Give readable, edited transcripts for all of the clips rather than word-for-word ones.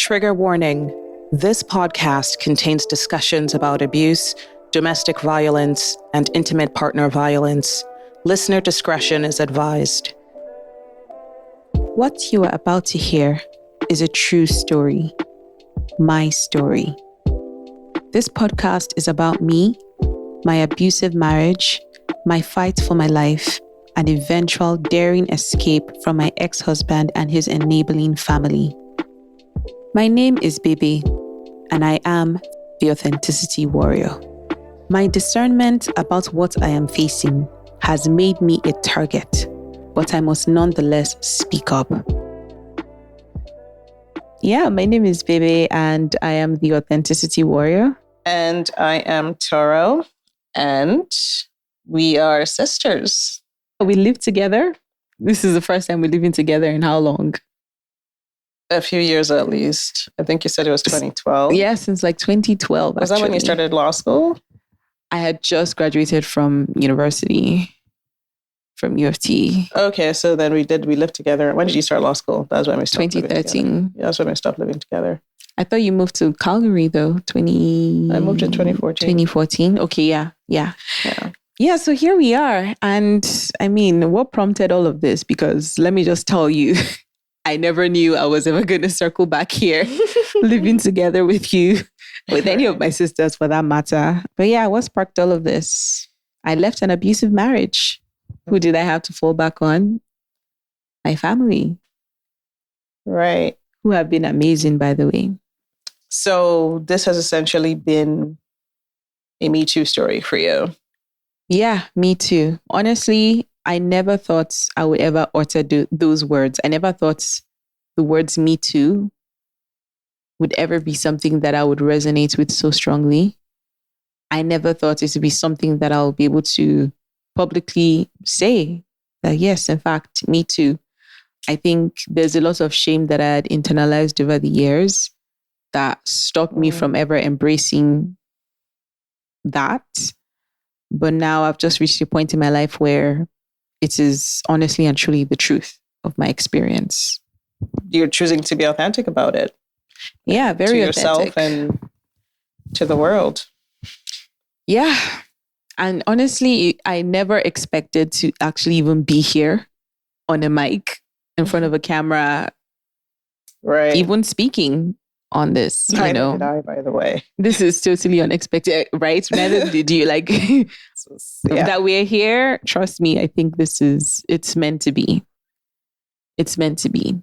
Trigger warning. This podcast contains discussions about abuse, domestic violence, and intimate partner violence. Listener discretion is advised. What you are about to hear is a true story. My story. This podcast is about me, my abusive marriage, my fight for my life, and eventual daring escape from my ex-husband and his enabling family. My name is Bebe, and I am the authenticity warrior. My discernment about what I am facing has made me a target, but I must nonetheless speak up. Yeah, my name is Bebe, and I am the authenticity warrior. And I am Toro, and we are sisters. We live together. This is the first time we're living together in how long? A few years at least. I think you said it was 2012. Yeah, since like 2012. Was that when you started law school? I had just graduated from university, from U of T. Okay, so then we lived together. When did you start law school? That was when we stopped 2013. Yeah, that's when we stopped living together. I thought you moved to Calgary though, I moved in 2014. 2014. Okay, yeah. Yeah, so here we are. And I mean, what prompted all of this? Because let me just tell you, I never knew I was ever going to circle back here, living together with you, with any of my sisters for that matter. But yeah, what sparked all of this? I left an abusive marriage. Who did I have to fall back on? My family. Right. Who have been amazing, by the way. So this has essentially been a Me Too story for you. Yeah, me too. Honestly, I never thought I would ever utter those words. I never thought the words Me Too would ever be something that I would resonate with so strongly. I never thought it would be something that I'll be able to publicly say that, yes, in fact, me too. I think there's a lot of shame that I had internalized over the years that stopped me from ever embracing that. But now I've just reached a point in my life where it is honestly and truly the truth of my experience. You're choosing to be authentic about it. Yeah, very authentic. To yourself and to the world. Yeah. And honestly, I never expected to actually even be here on a mic in front of a camera, right? Even speaking on this, Neither did I, by the way. This is totally unexpected, right? Neither did you. Like that we're here. Trust me, I think it's meant to be. It's meant to be.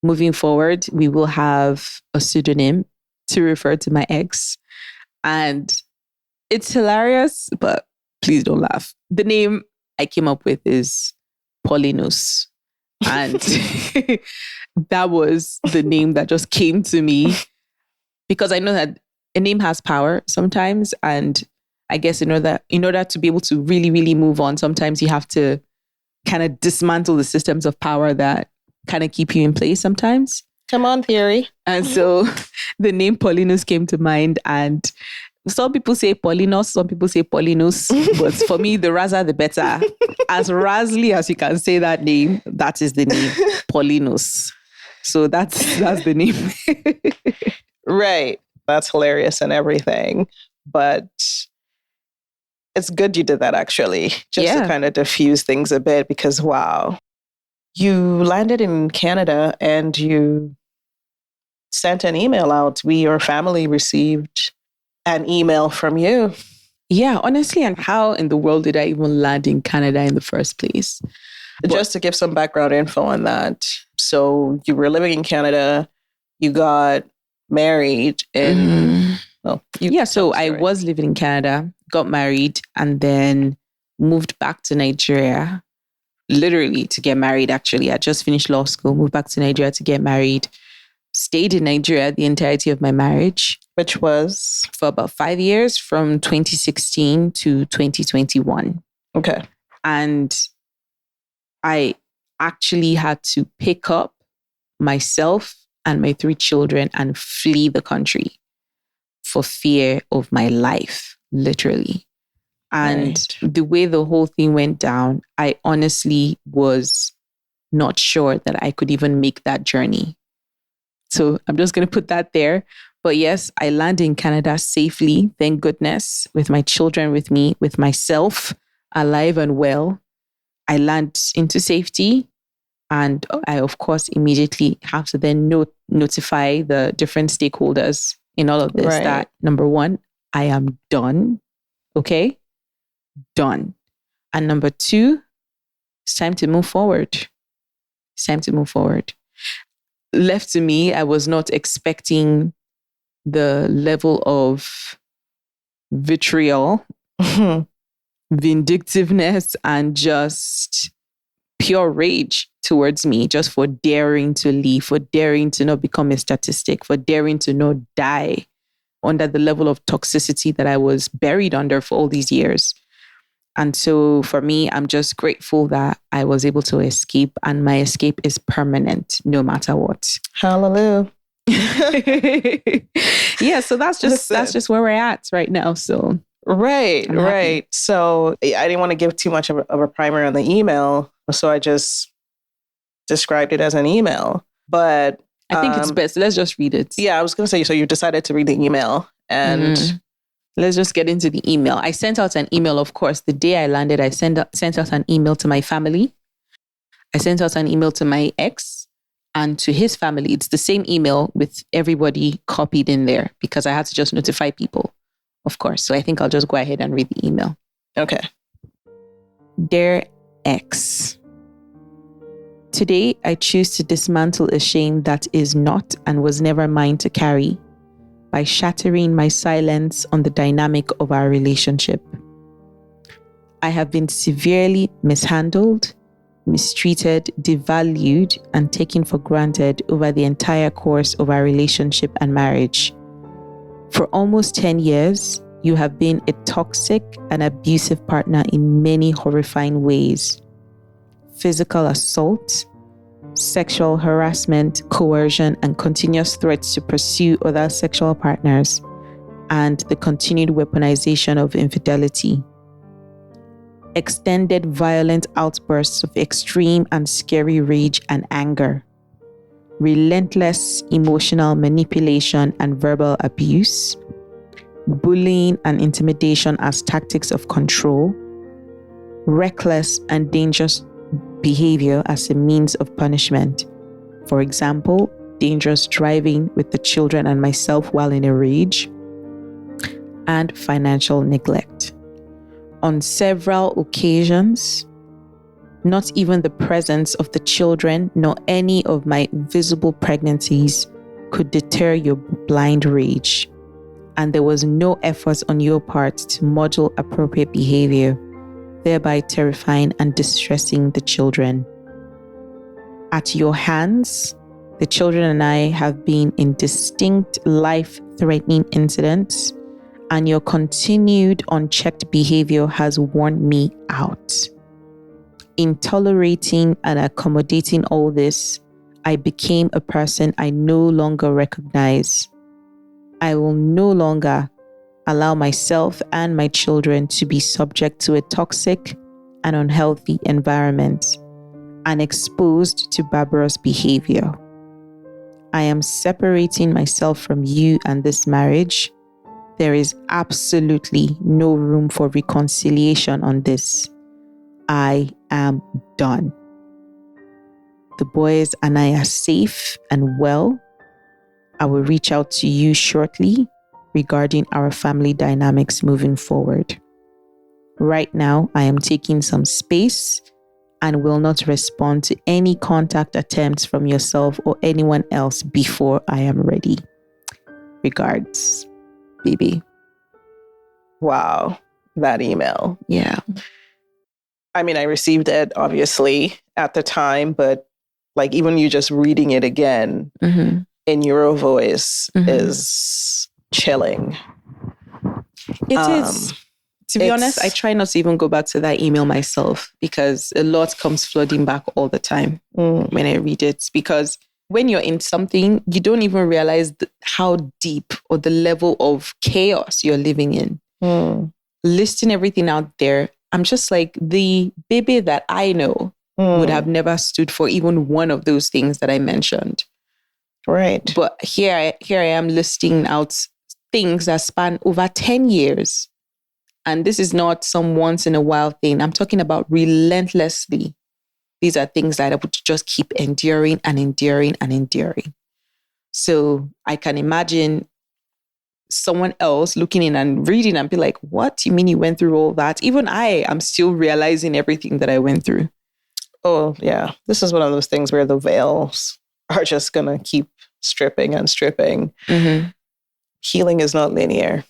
Moving forward, we will have a pseudonym to refer to my ex. And it's hilarious, but please don't laugh. The name I came up with is Paulinus. And that was the name that just came to me because I know that a name has power sometimes. And I guess in order to be able to really, really move on, sometimes you have to kind of dismantle the systems of power that kind of keep you in place sometimes. Come on, theory. And so the name Paulinus came to mind, and some people say Paulinus, some people say Paulinus, but for me, the razzer, the better. As razzly as you can say that name, that is the name, Paulinus. So that's the name. Right. That's hilarious and everything. But it's good you did that, actually, just to kind of diffuse things a bit, because wow, you landed in Canada and you sent an email out. Your family received an email from you. Yeah, honestly, and how in the world did I even land in Canada in the first place? Just to give some background info on that. So you were living in Canada, you got married in... So I was living in Canada, got married, and then moved back to Nigeria, literally to get married, actually. I just finished law school, moved back to Nigeria to get married. Stayed in Nigeria the entirety of my marriage. Which was? For about 5 years, from 2016 to 2021. Okay. And I actually had to pick up myself and my 3 children and flee the country for fear of my life, literally. And the way the whole thing went down, I honestly was not sure that I could even make that journey. So I'm just going to put that there. But yes, I landed in Canada safely, thank goodness, with my children with me, with myself, alive and well. I land into safety. And I, of course, immediately have to then notify the different stakeholders in all of this that, number one, I am done. Okay? Done. And number two, it's time to move forward. It's time to move forward. Left to me, I was not expecting the level of vitriol, vindictiveness, and just pure rage towards me just for daring to leave, for daring to not become a statistic, for daring to not die under the level of toxicity that I was buried under for all these years. And so for me, I'm just grateful that I was able to escape, and my escape is permanent no matter what. Hallelujah. Yeah, so that's just where we're at right now. So right. So I didn't want to give too much of a primer on the email, so I just described it as an email. But I think it's best. Let's just read it. Yeah, I was going to say, so you decided to read the email, and let's just get into the email. I sent out an email, of course. The day I landed, I sent out an email to my family. I sent out an email to my ex and to his family. It's the same email with everybody copied in there because I had to just notify people, of course. So I think I'll just go ahead and read the email. Okay. Dear ex, today I choose to dismantle a shame that is not and was never mine to carry by shattering my silence on the dynamic of our relationship. I have been severely mishandled, mistreated, devalued, and taken for granted over the entire course of our relationship and marriage. For almost 10 years, you have been a toxic and abusive partner in many horrifying ways. Physical assault, sexual harassment, coercion, and continuous threats to pursue other sexual partners, and the continued weaponization of infidelity. Extended violent outbursts of extreme and scary rage and anger. Relentless emotional manipulation and verbal abuse. Bullying and intimidation as tactics of control. Reckless and dangerous behavior as a means of punishment. For example, dangerous driving with the children and myself while in a rage. And financial neglect. On several occasions, not even the presence of the children nor any of my visible pregnancies could deter your blind rage. And there was no effort on your part to model appropriate behavior, thereby terrifying and distressing the children. At your hands, the children and I have been in distinct life-threatening incidents, and your continued unchecked behavior has worn me out. In tolerating and accommodating all this, I became a person I no longer recognize. I will no longer allow myself and my children to be subject to a toxic and unhealthy environment and exposed to barbarous behavior. I am separating myself from you and this marriage. There is absolutely no room for reconciliation on this. I am done. The boys and I are safe and well. I will reach out to you shortly regarding our family dynamics moving forward. Right now, I am taking some space and will not respond to any contact attempts from yourself or anyone else before I am ready. Regards, Bebe. Wow, that email. Yeah. I mean, I received it obviously at the time, but like even you just reading it again in your voice is chilling. It is. To be honest, I try not to even go back to that email myself because a lot comes flooding back all the time when I read it. Because when you're in something, you don't even realize how deep or the level of chaos you're living in. Listing everything out there, I'm just like, the Bebe that I know would have never stood for even one of those things that I mentioned. Right. But here I am listing out things that span over 10 years. And this is not some once in a while thing. I'm talking about relentlessly. These are things that I would just keep enduring and enduring and enduring. So I can imagine someone else looking in and reading and be like, what? You mean you went through all that? Even I am still realizing everything that I went through. Oh, yeah. This is one of those things where the veils are just going to keep stripping and stripping. Mm-hmm. Healing is not linear.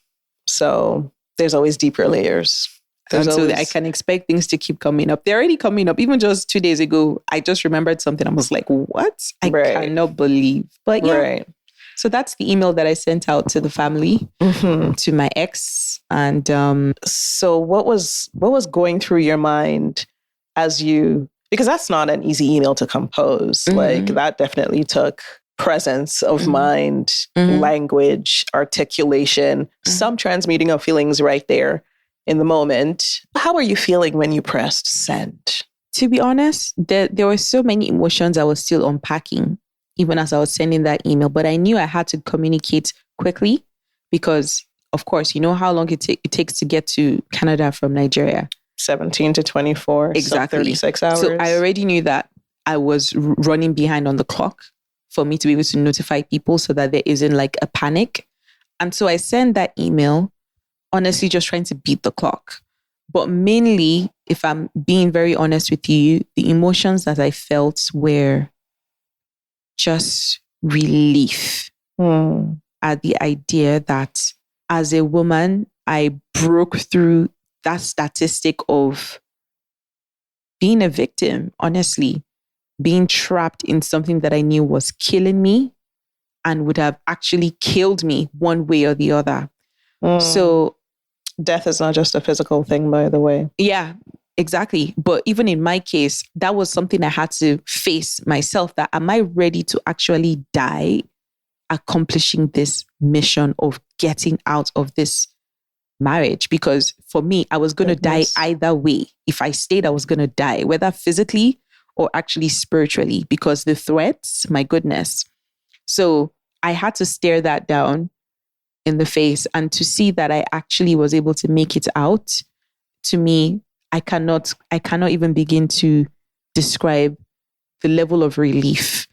So there's always deeper layers. So I can expect things to keep coming up. They're already coming up. Even just 2 days ago, I just remembered something. I was like, what? I cannot believe. But yeah. Right. So that's the email that I sent out to the family, to my ex. And so what was going through your mind as you, because that's not an easy email to compose. Like that definitely took presence of mind, language, articulation, some transmuting of feelings right there in the moment. How are you feeling when you pressed send? To be honest, there were so many emotions I was still unpacking, even as I was sending that email. But I knew I had to communicate quickly because, of course, you know how long it takes to get to Canada from Nigeria. 17 to 24. Exactly. So 36 hours. So I already knew that I was running behind on the clock for me to be able to notify people so that there isn't like a panic. And so I sent that email, honestly, just trying to beat the clock. But mainly, if I'm being very honest with you, the emotions that I felt were just relief at the idea that as a woman, I broke through that statistic of being a victim, honestly, being trapped in something that I knew was killing me and would have actually killed me one way or the other. So death is not just a physical thing, by the way. Yeah, exactly. But even in my case, that was something I had to face myself, that am I ready to actually die accomplishing this mission of getting out of this marriage? Because for me, I was going to die either way. If I stayed, I was going to die, whether physically or actually spiritually, because the threats, my goodness. So I had to stare that down in the face, and to see that I actually was able to make it out, to me, I cannot even begin to describe the level of relief.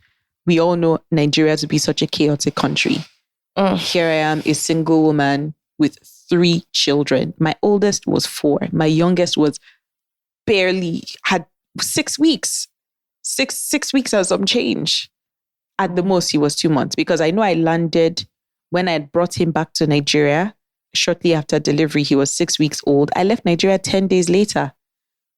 We all know Nigeria to be such a chaotic country. Here I am, a single woman with 3 children. My oldest was 4. My youngest was had 6 weeks. 6 weeks and some change. At the most, he was 2 months, because I know I landed when I had brought him back to Nigeria. Shortly after delivery, he was 6 weeks old. I left Nigeria 10 days later.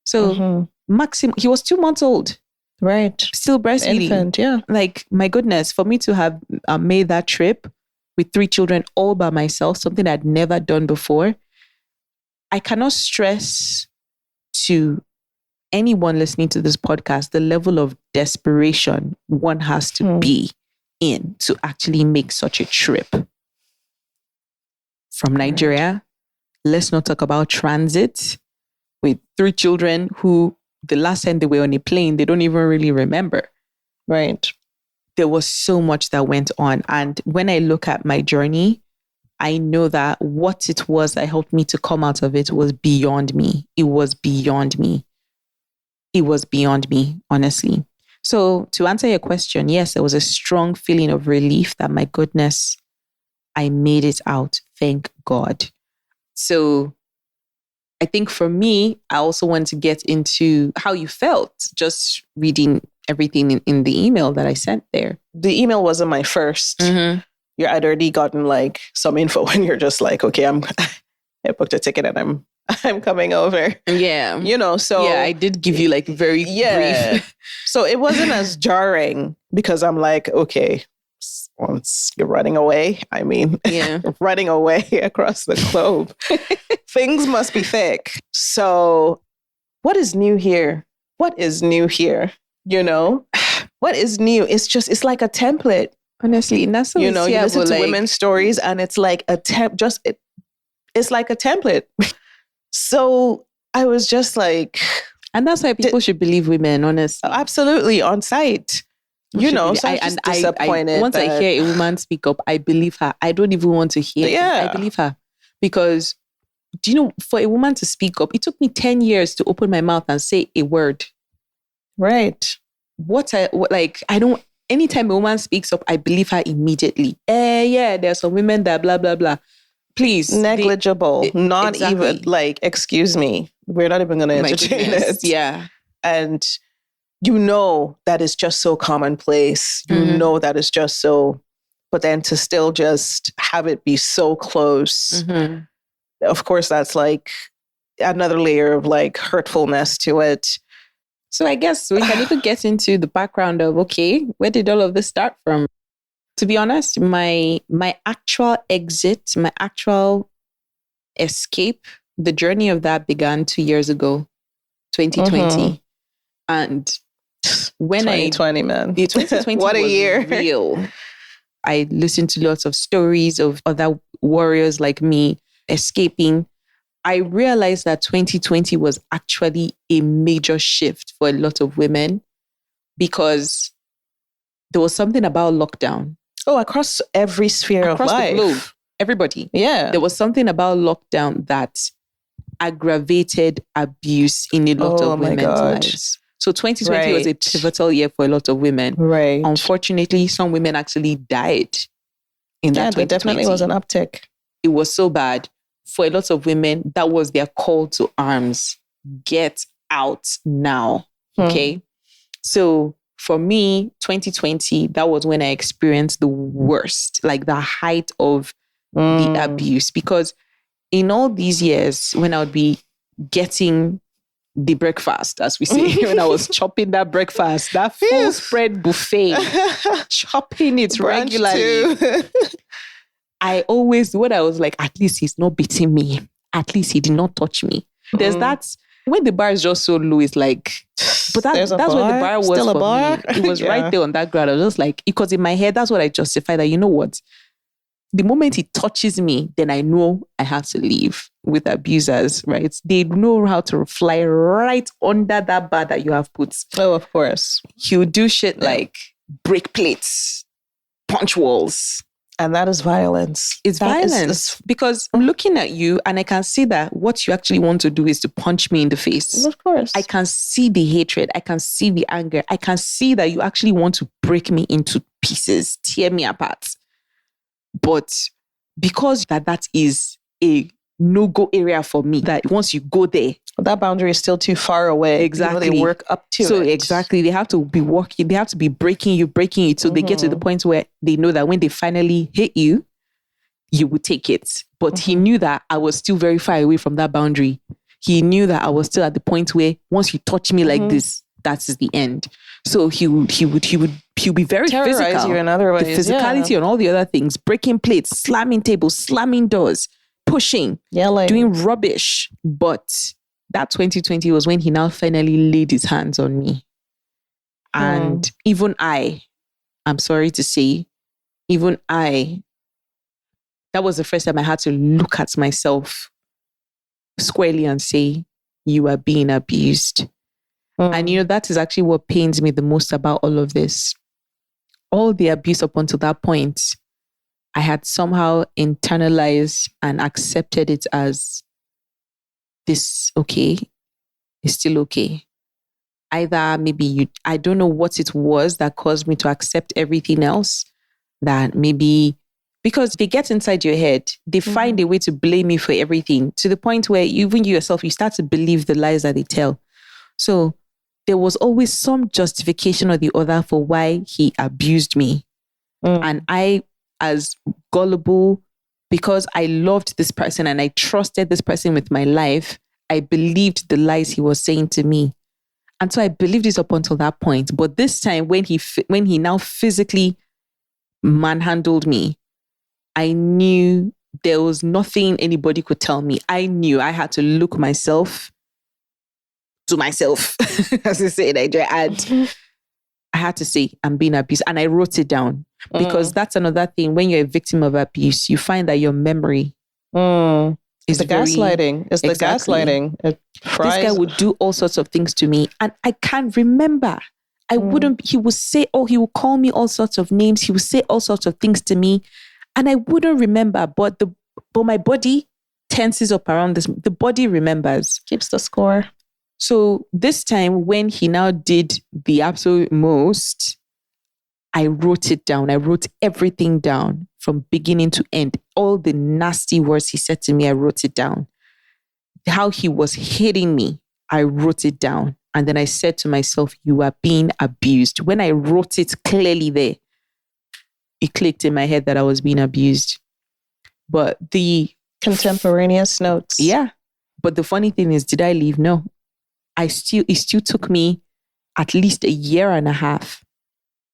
So maximum, he was 2 months old. Right. Still breastfeeding. Infant, yeah. Like, my goodness, for me to have made that trip with 3 children all by myself, something I'd never done before. I cannot stress to anyone listening to this podcast the level of desperation one has to be in to actually make such a trip. From Nigeria, let's not talk about transit with 3 children who the last time they were on a plane, they don't even really remember. Right. There was so much that went on. And when I look at my journey, I know that what it was that helped me to come out of it was beyond me. It was beyond me. It was beyond me, honestly. So to answer your question, yes, there was a strong feeling of relief that, my goodness, I made it out. Thank God. So I think for me, I also want to get into how you felt just reading everything in the email that I sent there. The email wasn't my first. You had already gotten like some info when you're just like, okay, I booked a ticket and I'm coming over. Yeah. You know, so. Yeah, I did give you like very brief. So it wasn't as jarring, because I'm like, okay, once you're running away, I mean, running away across the globe, things must be thick. So what is new here? What is new here? You know, what is new? It's like a template. Honestly, and that's you know, you listen to women's stories and it's like it's like a template. So I was just like, and that's why people should believe women, honestly. Absolutely, on sight. So I'm just disappointed. Once I hear a woman speak up, I believe her. I don't even want to hear it. I believe her. Because, for a woman to speak up, it took me 10 years to open my mouth and say a word. Right. Anytime a woman speaks up, I believe her immediately. There are some women that blah, blah, blah. Please. Negligible. Even excuse me. We're not even going to entertain it. Yeah. And that is just so commonplace. That is just so, but then to still just have it be so close. Of course, that's like another layer of like hurtfulness to it. So I guess we can even get into the background of, okay, where did all of this start from? To be honest, my actual exit, my actual escape, the journey of that began 2 years ago, 2020. And when 2020, man. 2020 what a was year. Real. I listened to lots of stories of other warriors like me escaping. I realized that 2020 was actually a major shift for a lot of women because there was something about lockdown. Oh, across every sphere of life. Across the globe. Everybody. Yeah. There was something about lockdown that aggravated abuse in a lot of women's lives. So 2020 was a pivotal year for a lot of women. Right. Unfortunately, some women actually died in that 2020. There definitely was an uptick. It was so bad. For a lot of women, that was their call to arms. Get out now. Okay? So for me, 2020, that was when I experienced the worst, like the height of the abuse. Because in all these years, when I would be getting the breakfast, as we say, when I was chopping that breakfast, that full spread buffet, chopping it regularly. I always, when I was like, at least he's not beating me. At least he did not touch me. There's that, when the bar is just so low, it's like, but that's when the bar was still for me. It was right there on that ground. I was just like, because in my head, that's what I justified that, you know what? The moment he touches me, then I know I have to leave. With abusers, right? They know how to fly right under that bar that you have put. Oh, of course. He'll do shit like break plates, punch walls. And that is violence. It's violence. Because I'm looking at you and I can see that what you actually want to do is to punch me in the face. Of course. I can see the hatred. I can see the anger. I can see that you actually want to break me into pieces, tear me apart. But because that is a no-go area for me, that once you go there, that boundary is still too far away. Exactly. They work up to it. So exactly, they have to be working, they have to be breaking you. So they get to the point where they know that when they finally hit you, you will take it. But he knew that I was still very far away from that boundary. He knew that I was still at the point where once you touch me like this, that is the end. So he'll be very terrorize physical. You in other ways. The physicality and all the other things, breaking plates, slamming tables, slamming doors, pushing, yelling, doing rubbish. But that 2020 was when he now finally laid his hands on me. And even I'm sorry to say, that was the first time I had to look at myself squarely and say, you are being abused. And that is actually what pains me the most about all of this. All the abuse up until that point, I had somehow internalized and accepted it as this, okay, it's still okay. Either maybe I don't know what it was that caused me to accept everything else, that maybe, because they get inside your head, they find a way to blame you for everything, to the point where even you yourself, you start to believe the lies that they tell. So there was always some justification or the other for why he abused me. And I, as gullible, because I loved this person and I trusted this person with my life, I believed the lies he was saying to me. And so I believed it up until that point. But this time, when he now physically manhandled me, I knew there was nothing anybody could tell me. I knew I had to look myself to myself, as they say in Nigeria. I had to say, I'm being abused. And I wrote it down. Because that's another thing. When you're a victim of abuse, you find that your memory is the gaslighting. It's the gaslighting. It this guy would do all sorts of things to me. And I can't remember. I wouldn't, he would say, he would call me all sorts of names. He would say all sorts of things to me. And I wouldn't remember, but my body tenses up around this. The body remembers. Keeps the score. So this time when he now did the absolute most, I wrote it down. I wrote everything down from beginning to end. All the nasty words he said to me, I wrote it down. How he was hitting me, I wrote it down. And then I said to myself, you are being abused. When I wrote it clearly there, it clicked in my head that I was being abused. But the contemporaneous notes. Yeah. But the funny thing is, did I leave? No. It still took me at least a year and a half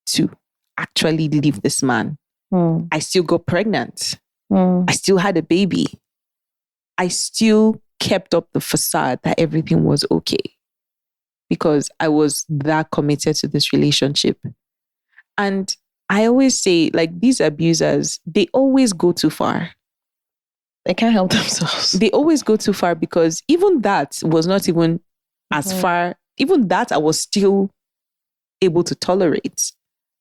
to actually leave this man. I still got pregnant. I still had a baby. I still kept up the facade that everything was okay because I was that committed to this relationship. And I always say, like, these abusers, they always go too far. They can't help themselves. They always go too far because even that was not even as far. Even that I was still able to tolerate,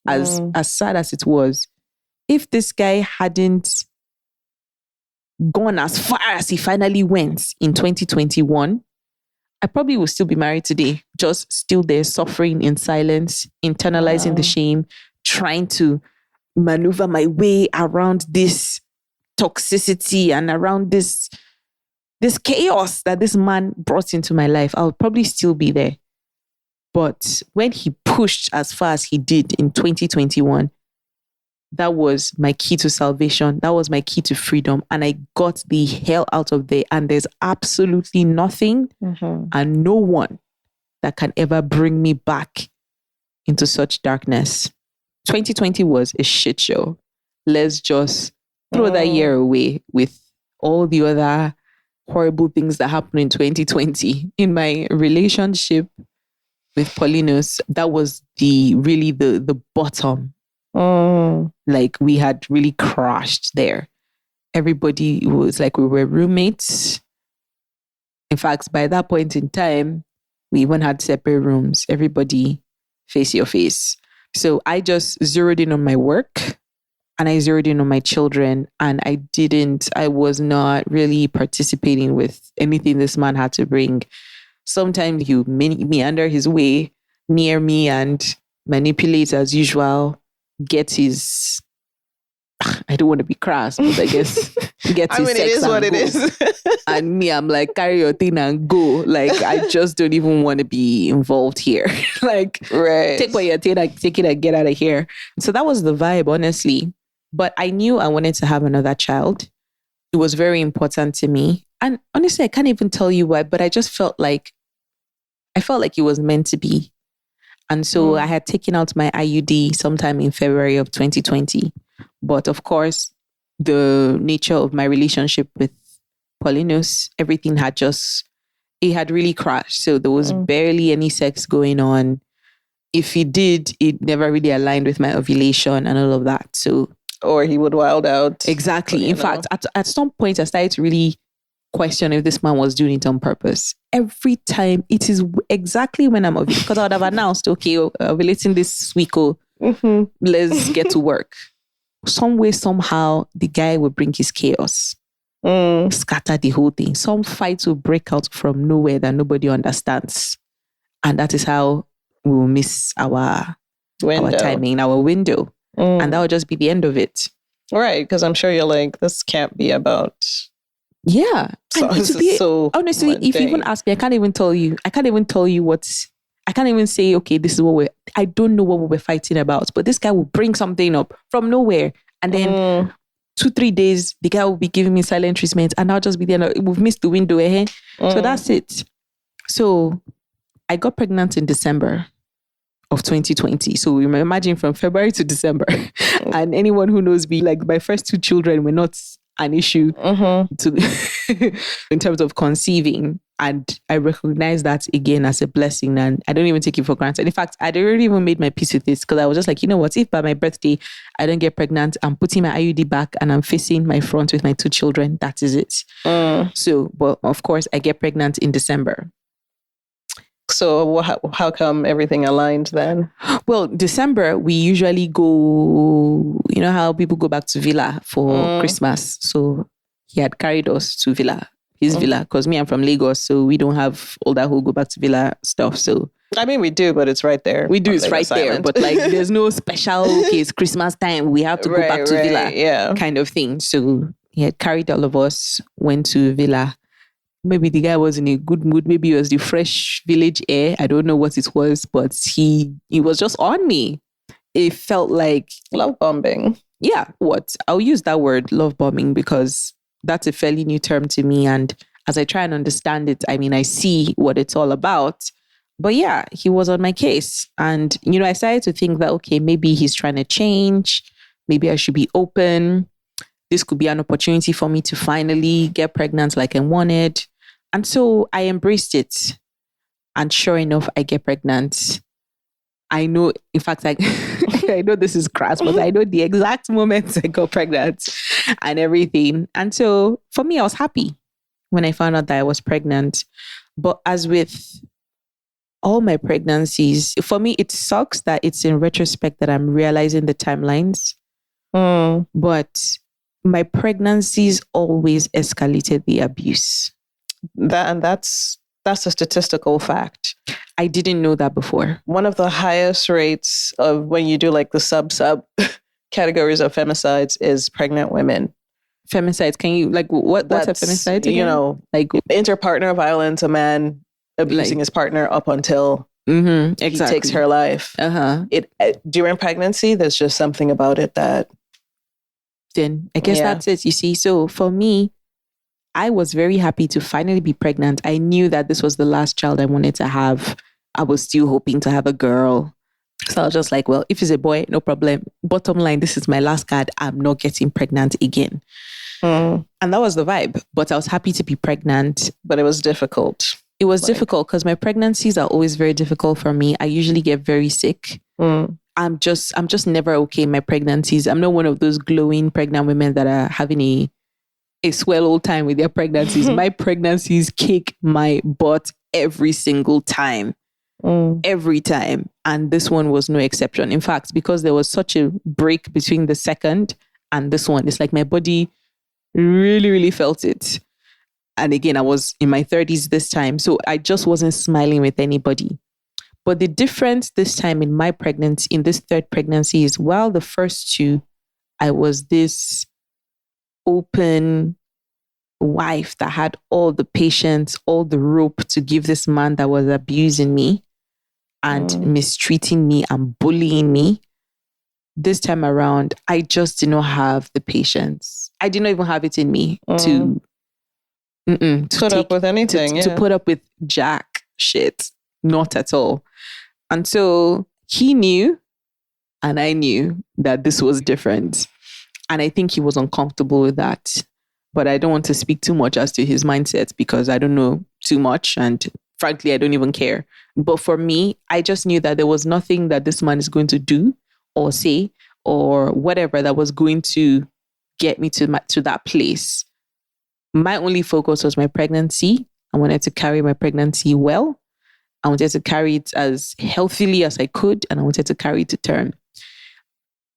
as sad as it was. If this guy hadn't gone as far as he finally went in 2021, I probably would still be married today, just still there suffering in silence, internalizing the shame, trying to maneuver my way around this toxicity and around this chaos that this man brought into my life. I'll probably still be there. But when he pushed as far as he did in 2021, that was my key to salvation. That was my key to freedom. And I got the hell out of there. And there's absolutely nothing and no one that can ever bring me back into such darkness. 2020 was a shit show. Let's just throw that year away with all the other horrible things that happened in 2020. In my relationship with Paulinus, that was really the bottom. Like we had really crashed there. Everybody was like, we were roommates. In fact, by that point in time, we even had separate rooms. Everybody face your face. So I just zeroed in on my work and I zeroed in on my children, and I was not really participating with anything this man had to bring. Sometimes he would meander his way near me and manipulate as usual. Get his, I don't want to be crass, but I guess get his sex. It is what it is. And me, I'm like, carry your thing and go. Like, I just don't even want to be involved here. Like, take what you're taking, take it and get out of here. So that was the vibe, honestly. But I knew I wanted to have another child. It was very important to me. And honestly, I can't even tell you why, but I just felt like it was meant to be. And so I had taken out my IUD sometime in February of 2020. But of course, the nature of my relationship with Paulinus, everything had really crashed. So there was barely any sex going on. If it did, it never really aligned with my ovulation and all of that. So, or he would wild out. Exactly. In fact, at some point, I started to really question if this man was doing it on purpose. Every time, it is exactly when I'm ovulating, because I would have announced, okay, ovulating this week, let's get to work. Some way, somehow, the guy will bring his chaos, scatter the whole thing. Some fights will break out from nowhere that nobody understands. And that is how we will miss our timing, our window. And that will just be the end of it. Right, because I'm sure you're like, this can't be about... Yeah. So honestly, if you even ask me, I can't even tell you what, I can't even say, okay, this is what I don't know what we were fighting about, but this guy will bring something up from nowhere. And then 2-3 days, the guy will be giving me silent treatment and I'll just be there. We've missed the window. So that's it. So I got pregnant in December of 2020. So imagine from February to December. And anyone who knows me, like my first 2 children were not an issue in terms of conceiving. And I recognize that again as a blessing, and I don't even take it for granted. In fact, I'd already even made my peace with this, because I was just like, you know what, if by my birthday I don't get pregnant, I'm putting my IUD back and I'm facing my front with my 2 children. That is it. So, but of course I get pregnant in December. So how come everything aligned then? Well, December, we usually go, you know how people go back to Villa for Christmas. So he had carried us to Villa, his Villa, because me, I'm from Lagos. So we don't have all that whole go back to Villa stuff. So I mean, we do, but it's right there. We do, it's right there. But like, there's no special, okay, it's Christmas time, we have to go back to Villa kind of thing. So he had carried all of us, went to Villa. Maybe the guy was in a good mood. Maybe it was the fresh village air. I don't know what it was, but he was just on me. It felt like love bombing. Yeah, I'll use that word, love bombing, because that's a fairly new term to me. And as I try and understand it, I mean, I see what it's all about. But yeah, he was on my case. And, you know, I started to think that, okay, maybe he's trying to change. Maybe I should be open. This could be an opportunity for me to finally get pregnant like I wanted. And so I embraced it. And sure enough, I get pregnant. I know, in fact, I know this is crass, but I know the exact moment I got pregnant and everything. And so for me, I was happy when I found out that I was pregnant. But as with all my pregnancies, for me, it sucks that it's in retrospect that I'm realizing the timelines. But my pregnancies always escalated the abuse. That's a statistical fact. I didn't know that before. One of the highest rates of when you do like the sub categories of femicides is pregnant women. Femicides, can you like what's a femicide again? You know, like interpartner violence, a man abusing his partner up until he takes her life. During pregnancy, there's just something about it that. Then I guess that's it. You see, so for me, I was very happy to finally be pregnant. I knew that this was the last child I wanted to have. I was still hoping to have a girl. So I was just like, well, if it's a boy, no problem. Bottom line, this is my last card. I'm not getting pregnant again. And that was the vibe. But I was happy to be pregnant. But it was difficult. It was difficult because my pregnancies are always very difficult for me. I usually get very sick. I'm just never okay in my pregnancies. I'm not one of those glowing pregnant women that are having a swell old time with their pregnancies. My pregnancies kick my butt every single time. Every time. And this one was no exception. In fact, because there was such a break between the second and this one, it's like my body really, really felt it. And again, I was in my 30s this time. So I just wasn't smiling with anybody. But the difference this time in my pregnancy, in this third pregnancy, is while the first two, I was this open wife that had all the patience, all the rope to give this man that was abusing me and mistreating me and bullying me. This time around, I just did not have the patience. I did not even have it in me to put up with anything. To put up with jack shit. Not at all. And so he knew, and I knew that this was different. And I think he was uncomfortable with that. But I don't want to speak too much as to his mindset because I don't know too much. And frankly, I don't even care. But for me, I just knew that there was nothing that this man is going to do or say or whatever that was going to get me to that place. My only focus was my pregnancy. I wanted to carry my pregnancy well. I wanted to carry it as healthily as I could, and I wanted to carry it to term.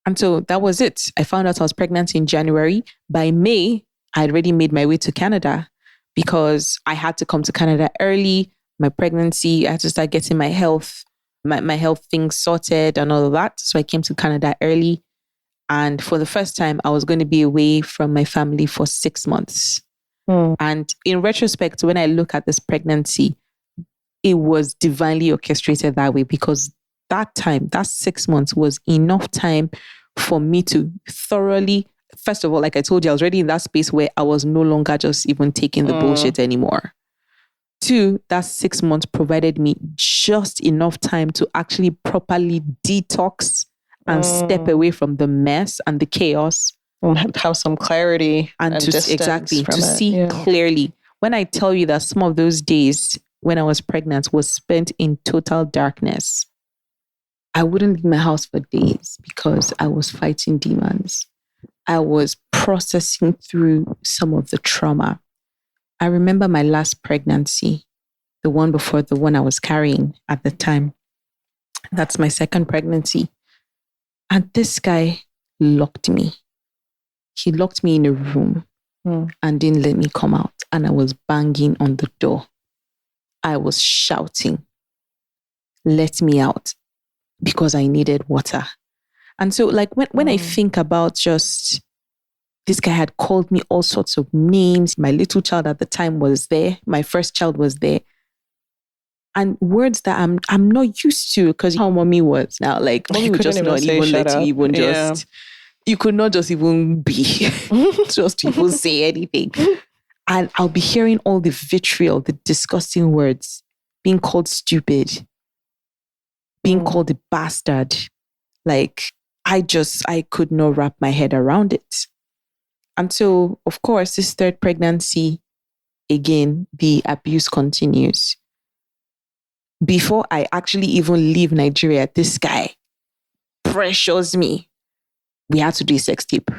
And so that was it. I found out I was pregnant in January. By May, I had already made my way to Canada because I had to come to Canada early. My pregnancy, I had to start getting my health things sorted and all of that. So I came to Canada early. And for the first time, I was going to be away from my family for 6 months. And in retrospect, when I look at this pregnancy, it was divinely orchestrated that way because that time, that 6 months was enough time for me to thoroughly, first of all, like I told you, I was already in that space where I was no longer just even taking the bullshit anymore. 2, that 6 months provided me just enough time to actually properly detox and step away from the mess and the chaos. And have some clarity and to see clearly. When I tell you that some of those days when I was pregnant was spent in total darkness, I wouldn't leave my house for days because I was fighting demons. I was processing through some of the trauma. I remember my last pregnancy. the one before the one I was carrying at the time. That's my second pregnancy. And this guy locked me. He locked me in a room and didn't let me come out. And I was banging on the door. I was shouting, let me out, because I needed water. And so like when I think about just, this guy had called me all sorts of names. My little child at the time was there. My first child was there. And words that I'm not used to, because how mommy was now. Like mommy would just not even let you even just, you could not just even be, just even say anything. And I'll be hearing all the vitriol, the disgusting words, being called stupid, being called a bastard. Like I could not wrap my head around it. And so, of course, this third pregnancy, again, the abuse continues. Before I actually even leave Nigeria, this guy pressures me. We had to do a sex tape.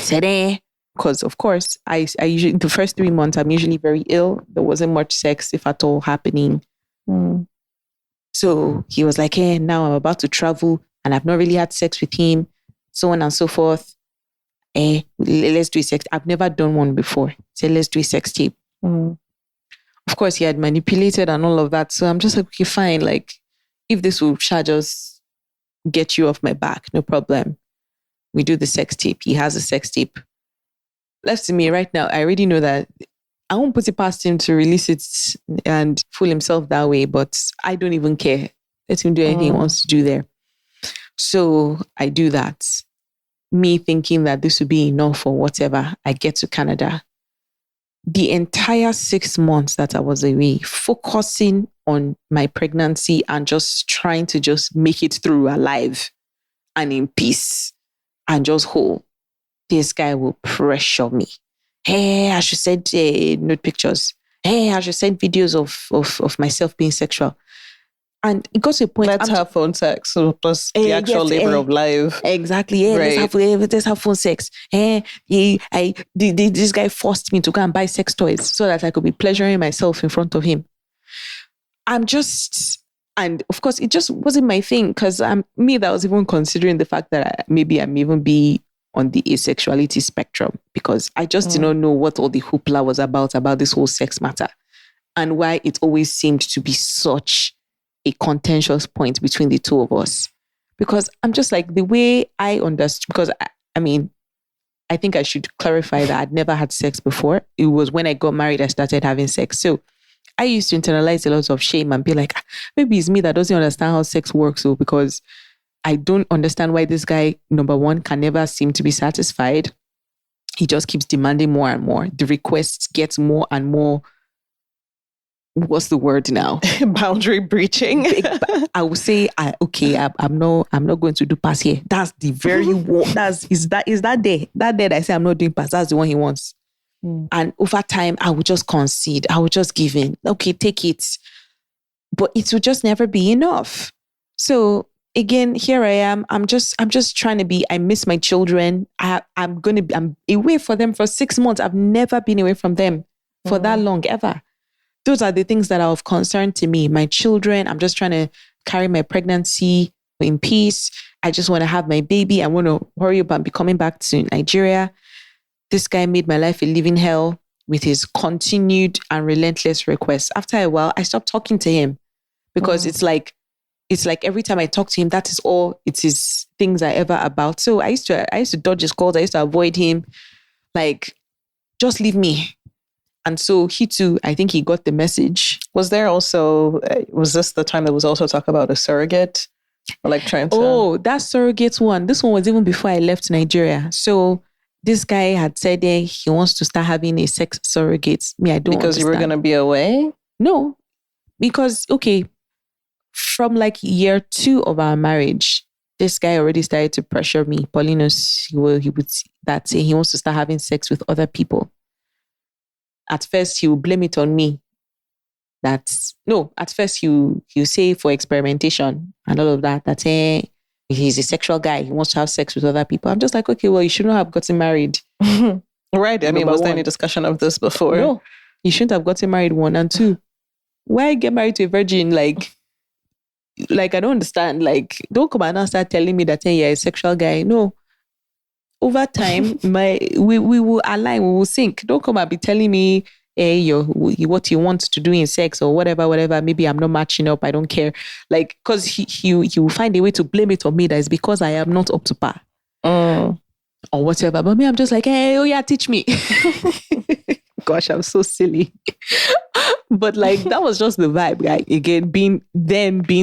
Today, because of course, I usually, the first 3 months, I'm usually very ill. There wasn't much sex, if at all, happening. So he was like, hey, now I'm about to travel and I've not really had sex with him, so on and so forth. Let's do a sex. I've never done one before. So let's do a sex tape. Of course, he had manipulated and all of that. So I'm just like, okay, fine. Like, if this will just get you off my back, no problem. We do the sex tape. He has a sex tape. Left to me right now, I already know that I won't put it past him to release it and fool himself that way, but I don't even care. Let him do anything he wants to do there. So I do that. Me thinking that this would be enough or whatever. I get to Canada. The entire 6 months that I was away, focusing on my pregnancy and just trying to just make it through alive and in peace and just whole, this guy will pressure me. Hey, I should send nude pictures. Hey, I should send videos of myself being sexual. And it got to a point. Let's have phone sex. So plus the actual labor of life. Exactly. Yeah, right. Let's have phone sex. This guy forced me to go and buy sex toys so that I could be pleasuring myself in front of him. And of course, it just wasn't my thing, because me that was even considering the fact that maybe I'm even be on the asexuality spectrum, because I just did not know what all the hoopla was about this whole sex matter, and why it always seemed to be such a contentious point between the two of us. Because I'm just like, the way I understood, because I think I should clarify that I'd never had sex before. It was when I got married, I started having sex. So I used to internalize a lot of shame and be like, maybe it's me that doesn't understand how sex works. So because I don't understand why this guy, number one, can never seem to be satisfied. He just keeps demanding more and more. The requests get more and more. What's the word now? Boundary breaching. I would say, I'm not going to do pass here. That's the very one. Is that day that I say I'm not doing pass. That's the one he wants. And over time, I would just concede. I would just give in. Okay, take it. But it would just never be enough. So again, here I am. I'm just trying to be. I miss my children. I'm away for them for 6 months. I've never been away from them for that long ever. Those are the things that are of concern to me. My children, I'm just trying to carry my pregnancy in peace. I just want to have my baby. I want to worry about coming back to Nigeria. This guy made my life a living hell with his continued and relentless requests. After a while, I stopped talking to him, because it's like every time I talk to him, that is all it is things I ever about. So I used to dodge his calls. I used to avoid him. Like, just leave me. And so he too, I think he got the message. Was this the time that was also talk about a surrogate? Or like trying to... Oh, that surrogate one. This one was even before I left Nigeria. So this guy had said he wants to start having a sex surrogate. Me, I don't Because understand. You were going to be away? No. Because, from like year 2 of our marriage, this guy already started to pressure me. Paulinus, he would say he wants to start having sex with other people. At first, he will blame it on me. At first he'll say for experimentation and all of that, he's a sexual guy. He wants to have sex with other people. I'm just like, okay, well, you shouldn't have gotten married. Right. Was there any discussion of this before? No, you shouldn't have gotten married, 1 and 2. why get married to a virgin? Like I don't understand. Like, don't come and now start telling me that you're a sexual guy. No. Over time, we will align, we will sync. Don't come and be telling me what you want to do in sex or whatever. Maybe I'm not matching up. I don't care. Like, because he will find a way to blame it on me that it's because I am not up to par. Or whatever. But me, I'm just like, hey, oh yeah, teach me. Gosh, I'm so silly. But like, that was just the vibe. Like, again, being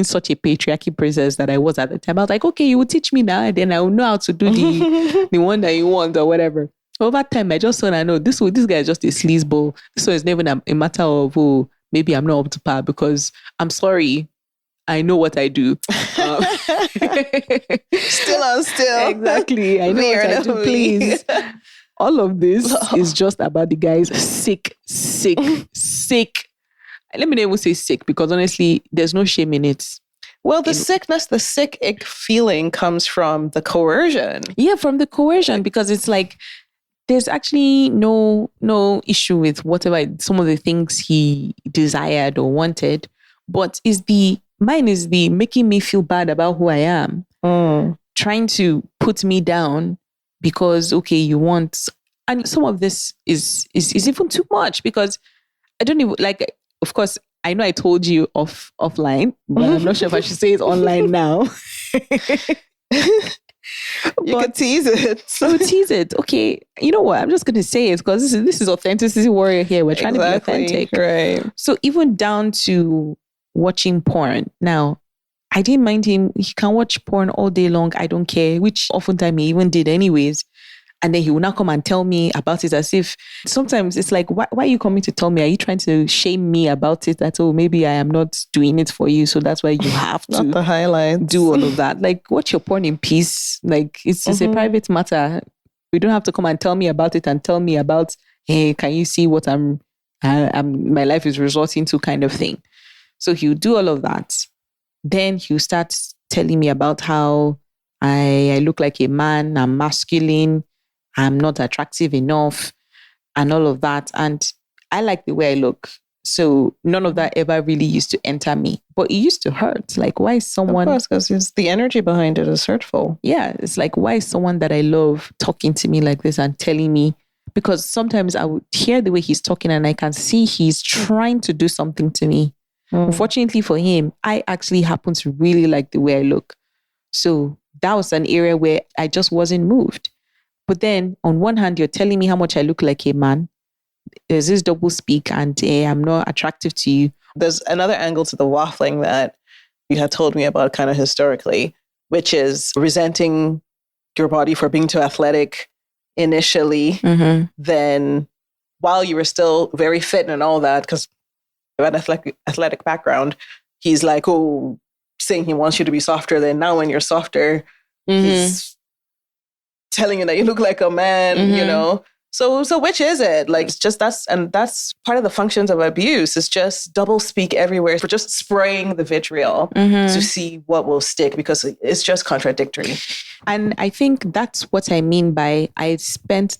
such a patriarchy princess that I was at the time, I was like, okay, you will teach me now, and then I will know how to do the one that you want or whatever. Over time, I just thought, I know this guy is just a sleazeball. So it's never a matter of, oh, maybe I'm not up to par, because I'm sorry, I know what I do. Still on still. Exactly. I know what I do. Please. All of this is just about the guy's sick. Let me not even say sick, because honestly, there's no shame in it. Well, the sick ick feeling comes from the coercion. Yeah, from the coercion, because it's like, there's actually no issue with whatever, some of the things he desired or wanted, but mine is the making me feel bad about who I am. Trying to put me down because, okay, you want, and some of this is even too much, because I don't even, like, of course, I know I told you offline, but I'm not sure if I should say it online now. You can tease it. So tease it. Okay, you know what? I'm just going to say it, because this is authenticity warrior here. We're trying to be authentic. Right. So even down to watching porn. Now, I didn't mind him. He can watch porn all day long. I don't care, which oftentimes he even did anyways. And then he will now come and tell me about it, as if sometimes it's like, why are you coming to tell me? Are you trying to shame me about it? That, oh, maybe I am not doing it for you, so that's why you have to not the highlights. Do all of that. Like, watch your porn in peace. Like, it's just a private matter. You don't have to come and tell me about it and tell me about, hey, can you see what my life is resorting to, kind of thing. So he'll do all of that. Then he'll start telling me about how I look like a man, I'm masculine, I'm not attractive enough, and all of that. And I like the way I look. So none of that ever really used to enter me. But it used to hurt. Like, why is someone... Of course, because the energy behind it is hurtful. Yeah, it's like, why is someone that I love talking to me like this and telling me? Because sometimes I would hear the way he's talking and I can see he's trying to do something to me. Unfortunately for him, I actually happen to really like the way I look. So that was an area where I just wasn't moved. But then on one hand, you're telling me how much I look like a man. There's this double speak, and I'm not attractive to you. There's another angle to the waffling that you had told me about kind of historically, which is resenting your body for being too athletic initially. Then while you were still very fit and all that, because you had an athletic background, he's like, oh, saying he wants you to be softer. Then now when you're softer, he's telling you that you look like a man, you know? So which is it? Like, it's just that's part of the functions of abuse. It's just double speak everywhere for just spraying the vitriol to see what will stick, because it's just contradictory. And I think that's what I mean by, I spent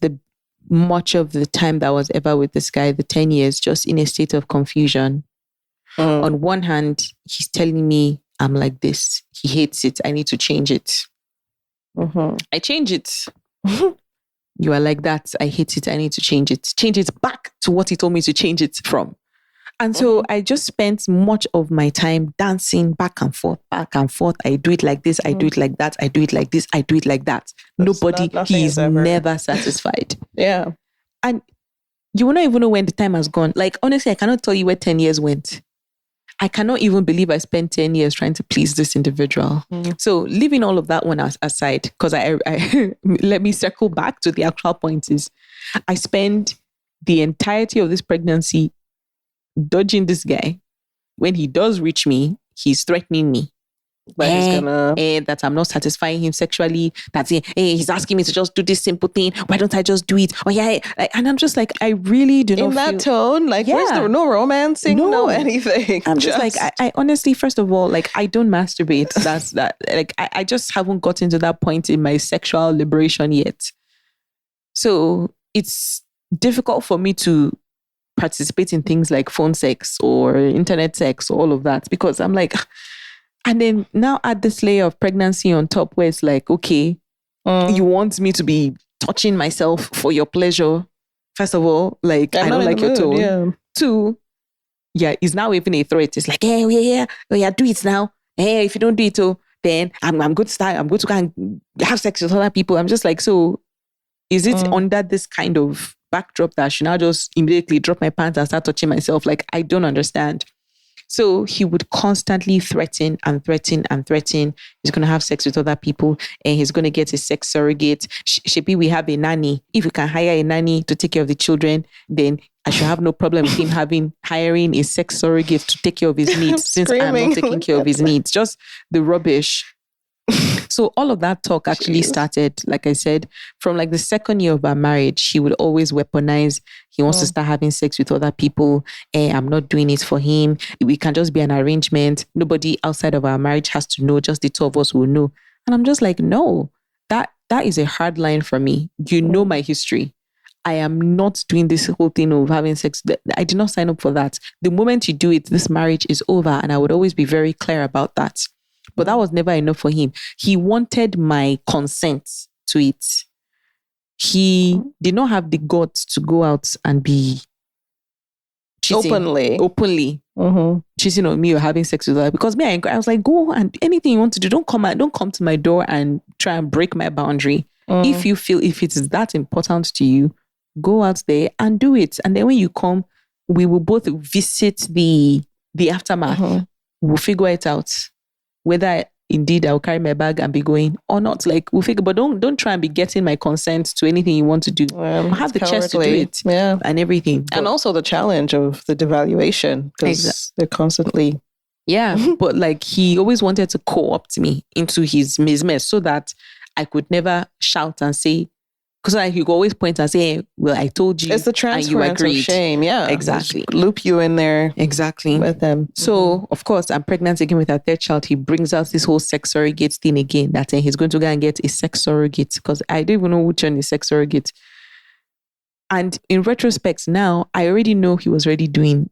much of the time that I was ever with this guy, the 10 years, just in a state of confusion. On one hand, he's telling me I'm like this. He hates it. I need to change it. I change it. You are like that. I hate it. I need to change it. Change it back to what he told me to change it from. And so I just spent much of my time dancing back and forth. I do it like this. I do it like that. I do it like this. I do it like that. He's never satisfied. Yeah. And you will not even know when the time has gone. Like, honestly, I cannot tell you where 10 years went. I cannot even believe I spent 10 years trying to please this individual. So leaving all of that one aside, because I let me circle back to the actual point is, I spend the entirety of this pregnancy dodging this guy. When he does reach me, he's threatening me. That I'm not satisfying him sexually. That's it. He's asking me to just do this simple thing. Why don't I just do it? Oh yeah. And I'm just like, I really do not in that tone. Like, where's the no romancing? No anything. I'm just like, I honestly, first of all, like, I don't masturbate. That's that. Like, I just haven't gotten to that point in my sexual liberation yet. So it's difficult for me to participate in things like phone sex or internet sex, all of that, because I'm like, and then now add this layer of pregnancy on top where it's like, okay, you want me to be touching myself for your pleasure. First of all, like, I don't like your tone. Yeah. Two, yeah, it's now even a threat. It's like, hey, yeah, do it now. Hey, if you don't do it, then I'm going to start. I'm going to go and have sex with other people. I'm just like, so is it under this kind of backdrop that I should now just immediately drop my pants and start touching myself? Like, I don't understand. So he would constantly threaten and threaten and threaten. He's going to have sex with other people and he's going to get a sex surrogate. Shebi, we have a nanny. If we can hire a nanny to take care of the children, then I should have no problem with him hiring a sex surrogate to take care of his needs since I'm not taking care of his needs. Just the rubbish. So all of that talk actually started, like I said, from like the second year of our marriage. He would always weaponize. He wants to start having sex with other people. I'm not doing it for him. We can just be an arrangement. Nobody outside of our marriage has to know. Just the two of us will know. And I'm just like, no, that is a hard line for me. You know my history. I am not doing this whole thing of having sex. I did not sign up for that. The moment you do it, this marriage is over. And I would always be very clear about that. But that was never enough for him. He wanted my consent to it. He did not have the guts to go out and be cheating openly cheating on me or having sex with her. Because me, I was like, go and anything you want to do, don't come to my door and try and break my boundary. If you feel if it is that important to you, go out there and do it. And then when you come, we will both visit the aftermath. We'll figure it out. Whether indeed I'll carry my bag and be going or not, like we'll figure. But don't try and be getting my consent to anything you want to do. Have the chance to do it, and everything, and also the challenge of the devaluation because they're constantly, But like he always wanted to co-opt me into his mess so that I could never shout and say. Because like you always point and say, well, I told you. It's the transference of shame. Yeah, exactly. Just loop you in there. Exactly. With them. So, of course, I'm pregnant again with our third child. He brings out this whole sex surrogate thing again. That he's going to go and get a sex surrogate. Because I don't even know which one is sex surrogate. And in retrospect now, I already know he was already doing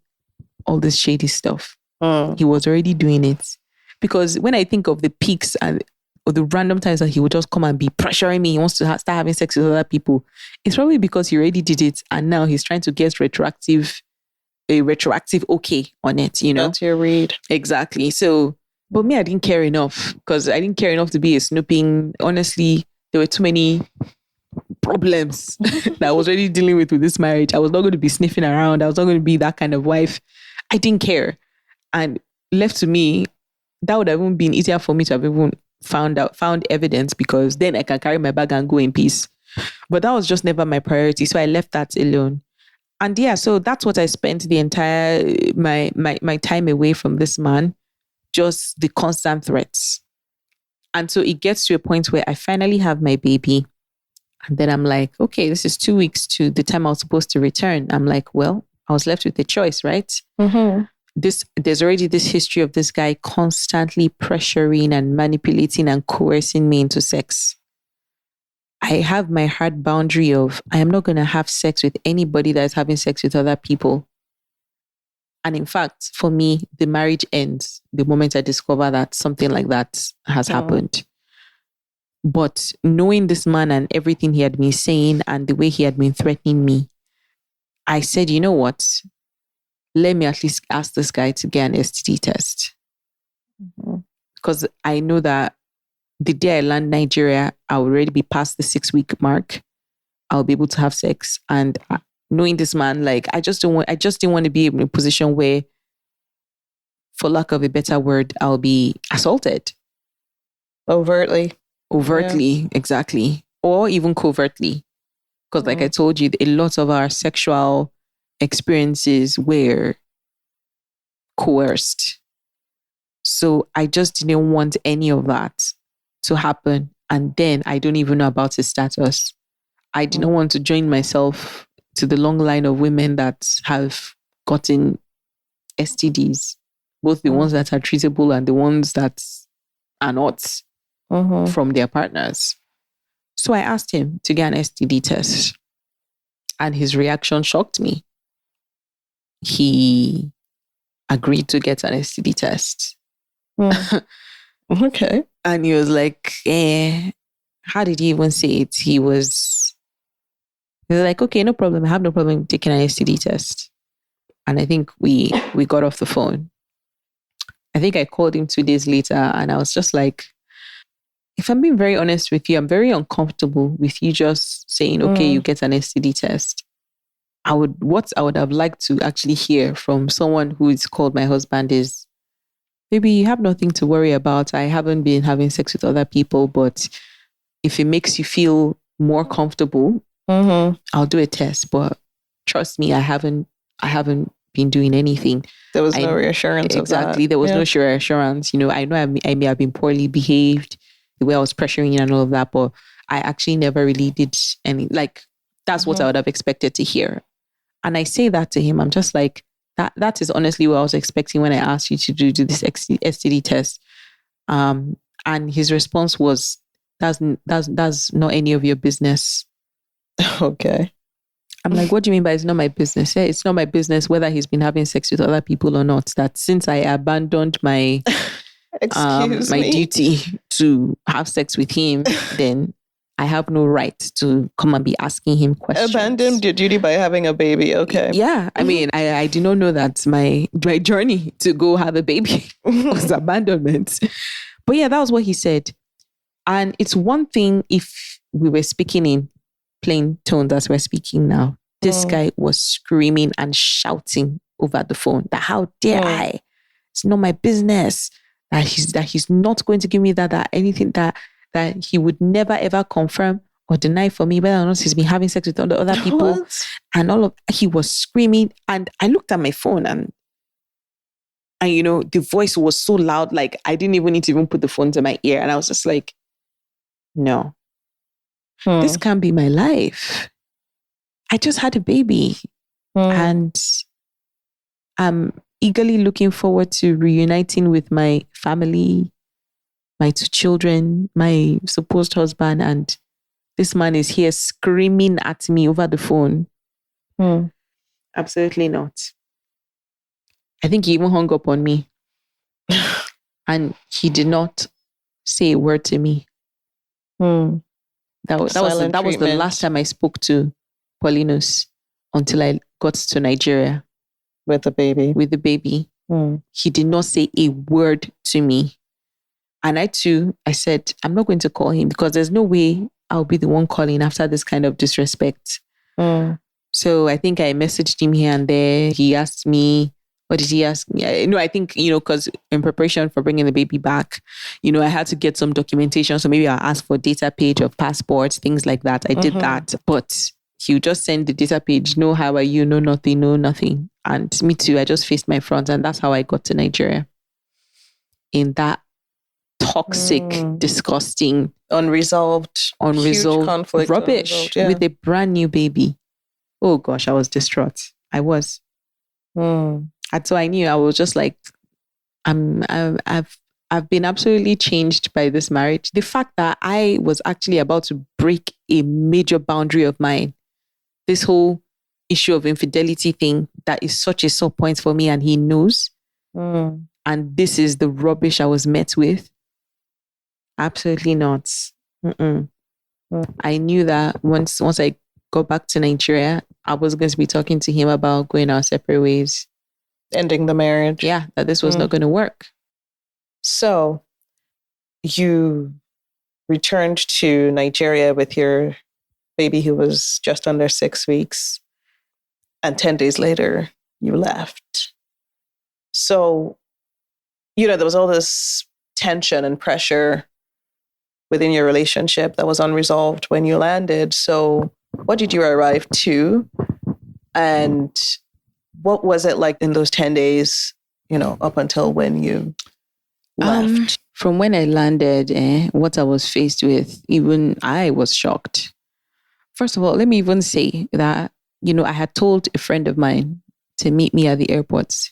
all this shady stuff. He was already doing it. Because when I think of the peaks or the random times that he would just come and be pressuring me, he wants to start having sex with other people, it's probably because he already did it and now he's trying to get retroactive okay on it, you know? That's your read. Exactly. So, but me, I didn't care enough because I didn't care enough to be a snooping. Honestly, there were too many problems that I was already dealing with this marriage. I was not going to be sniffing around. I was not going to be that kind of wife. I didn't care. And left to me, that would have even been easier for me to have even found evidence because then I can carry my bag and go in peace. But that was just never my priority. So I left that alone. And so that's what I spent the entire, my time away from this man, just the constant threats. And so it gets to a point where I finally have my baby. And then I'm like, okay, this is 2 weeks to the time I was supposed to return. I'm like, well, I was left with a choice, right? There's already this history of this guy constantly pressuring and manipulating and coercing me into sex. I have my hard boundary of I am not going to have sex with anybody that is having sex with other people. And in fact, for me, the marriage ends the moment I discover that something like that has happened. But knowing this man and everything he had been saying and the way he had been threatening me, I said, you know what? Let me at least ask this guy to get an STD test. Because I know that the day I land Nigeria, I'll already be past the 6-week mark. I'll be able to have sex. And knowing this man, like, I just didn't want to be in a position where, for lack of a better word, I'll be assaulted. Overtly, exactly. Or even covertly. Because like I told you, a lot of our sexual experiences were coerced. So I just didn't want any of that to happen. And then I don't even know about his status. I didn't want to join myself to the long line of women that have gotten STDs, both the ones that are treatable and the ones that are not from their partners. So I asked him to get an STD test. And his reaction shocked me. he agreed to get an STD test. Okay. And he was like, how did he even say it? He was like, okay, no problem. I have no problem taking an STD test. And I think we got off the phone. I think I called him 2 days later and I was just like, if I'm being very honest with you, I'm very uncomfortable with you just saying, okay, you get an STD test. What I would have liked to actually hear from someone who is called my husband is, maybe you have nothing to worry about. I haven't been having sex with other people, but if it makes you feel more comfortable, I'll do a test. But trust me, I haven't been doing anything. There was no reassurance exactly. Of that. There was no reassurance. I know I may have been poorly behaved, the way I was pressuring you and all of that, but I actually never really did any, like, that's what I would have expected to hear. And I say that to him. I'm just like, that is honestly what I was expecting when I asked you to do this STD test. And his response was, that's not any of your business. Okay. I'm like, what do you mean by it's not my business? Yeah, it's not my business whether he's been having sex with other people or not. That since I abandoned my duty to have sex with him, then I have no right to come and be asking him questions. Abandoned your duty by having a baby. Okay. Yeah. I mean, I did not know that my journey to go have a baby was abandonment. But yeah, that was what he said. And it's one thing if we were speaking in plain tones as we're speaking now. This guy was screaming and shouting over the phone that how dare I? It's not my business. That he's not going to give me that anything that he would never ever confirm or deny for me whether or not he's been having sex with other people. What? And he was screaming. And I looked at my phone and the voice was so loud, like I didn't even need to even put the phone to my ear. And I was just like, no, this can't be my life. I just had a baby and I'm eagerly looking forward to reuniting with my family, my 2 children, my supposed husband, and this man is here screaming at me over the phone. Absolutely not. I think he even hung up on me. And he did not say a word to me. That was the last time I spoke to Paulinus until I got to Nigeria. With the baby. He did not say a word to me. And I said, I'm not going to call him because there's no way I'll be the one calling after this kind of disrespect. So I think I messaged him here and there. He asked me, what did he ask me? No, I think, because in preparation for bringing the baby back, I had to get some documentation. So maybe I'll ask for data page of passports, things like that. I did that. But he would just send the data page. No, how are you? No, nothing. No, nothing. And me too. I just faced my front. And that's how I got to Nigeria. In that toxic, disgusting, unresolved conflict, rubbish with a brand new baby. Oh gosh, I was distraught. I was. And so I knew I was just like, I've been absolutely changed by this marriage. The fact that I was actually about to break a major boundary of mine, this whole issue of infidelity thing, that is such a sore point for me, and he knows. And this is the rubbish I was met with. Absolutely not. I knew that once I got back to Nigeria, I was going to be talking to him about going our separate ways. Ending the marriage. Yeah, that this was not going to work. So you returned to Nigeria with your baby who was just under 6 weeks. And 10 days later, you left. So, there was all this tension and pressure within your relationship that was unresolved when you landed. So what did you arrive to? And what was it like in those 10 days, up until when you left? From when I landed, what I was faced with, even I was shocked. First of all, let me even say that, I had told a friend of mine to meet me at the airport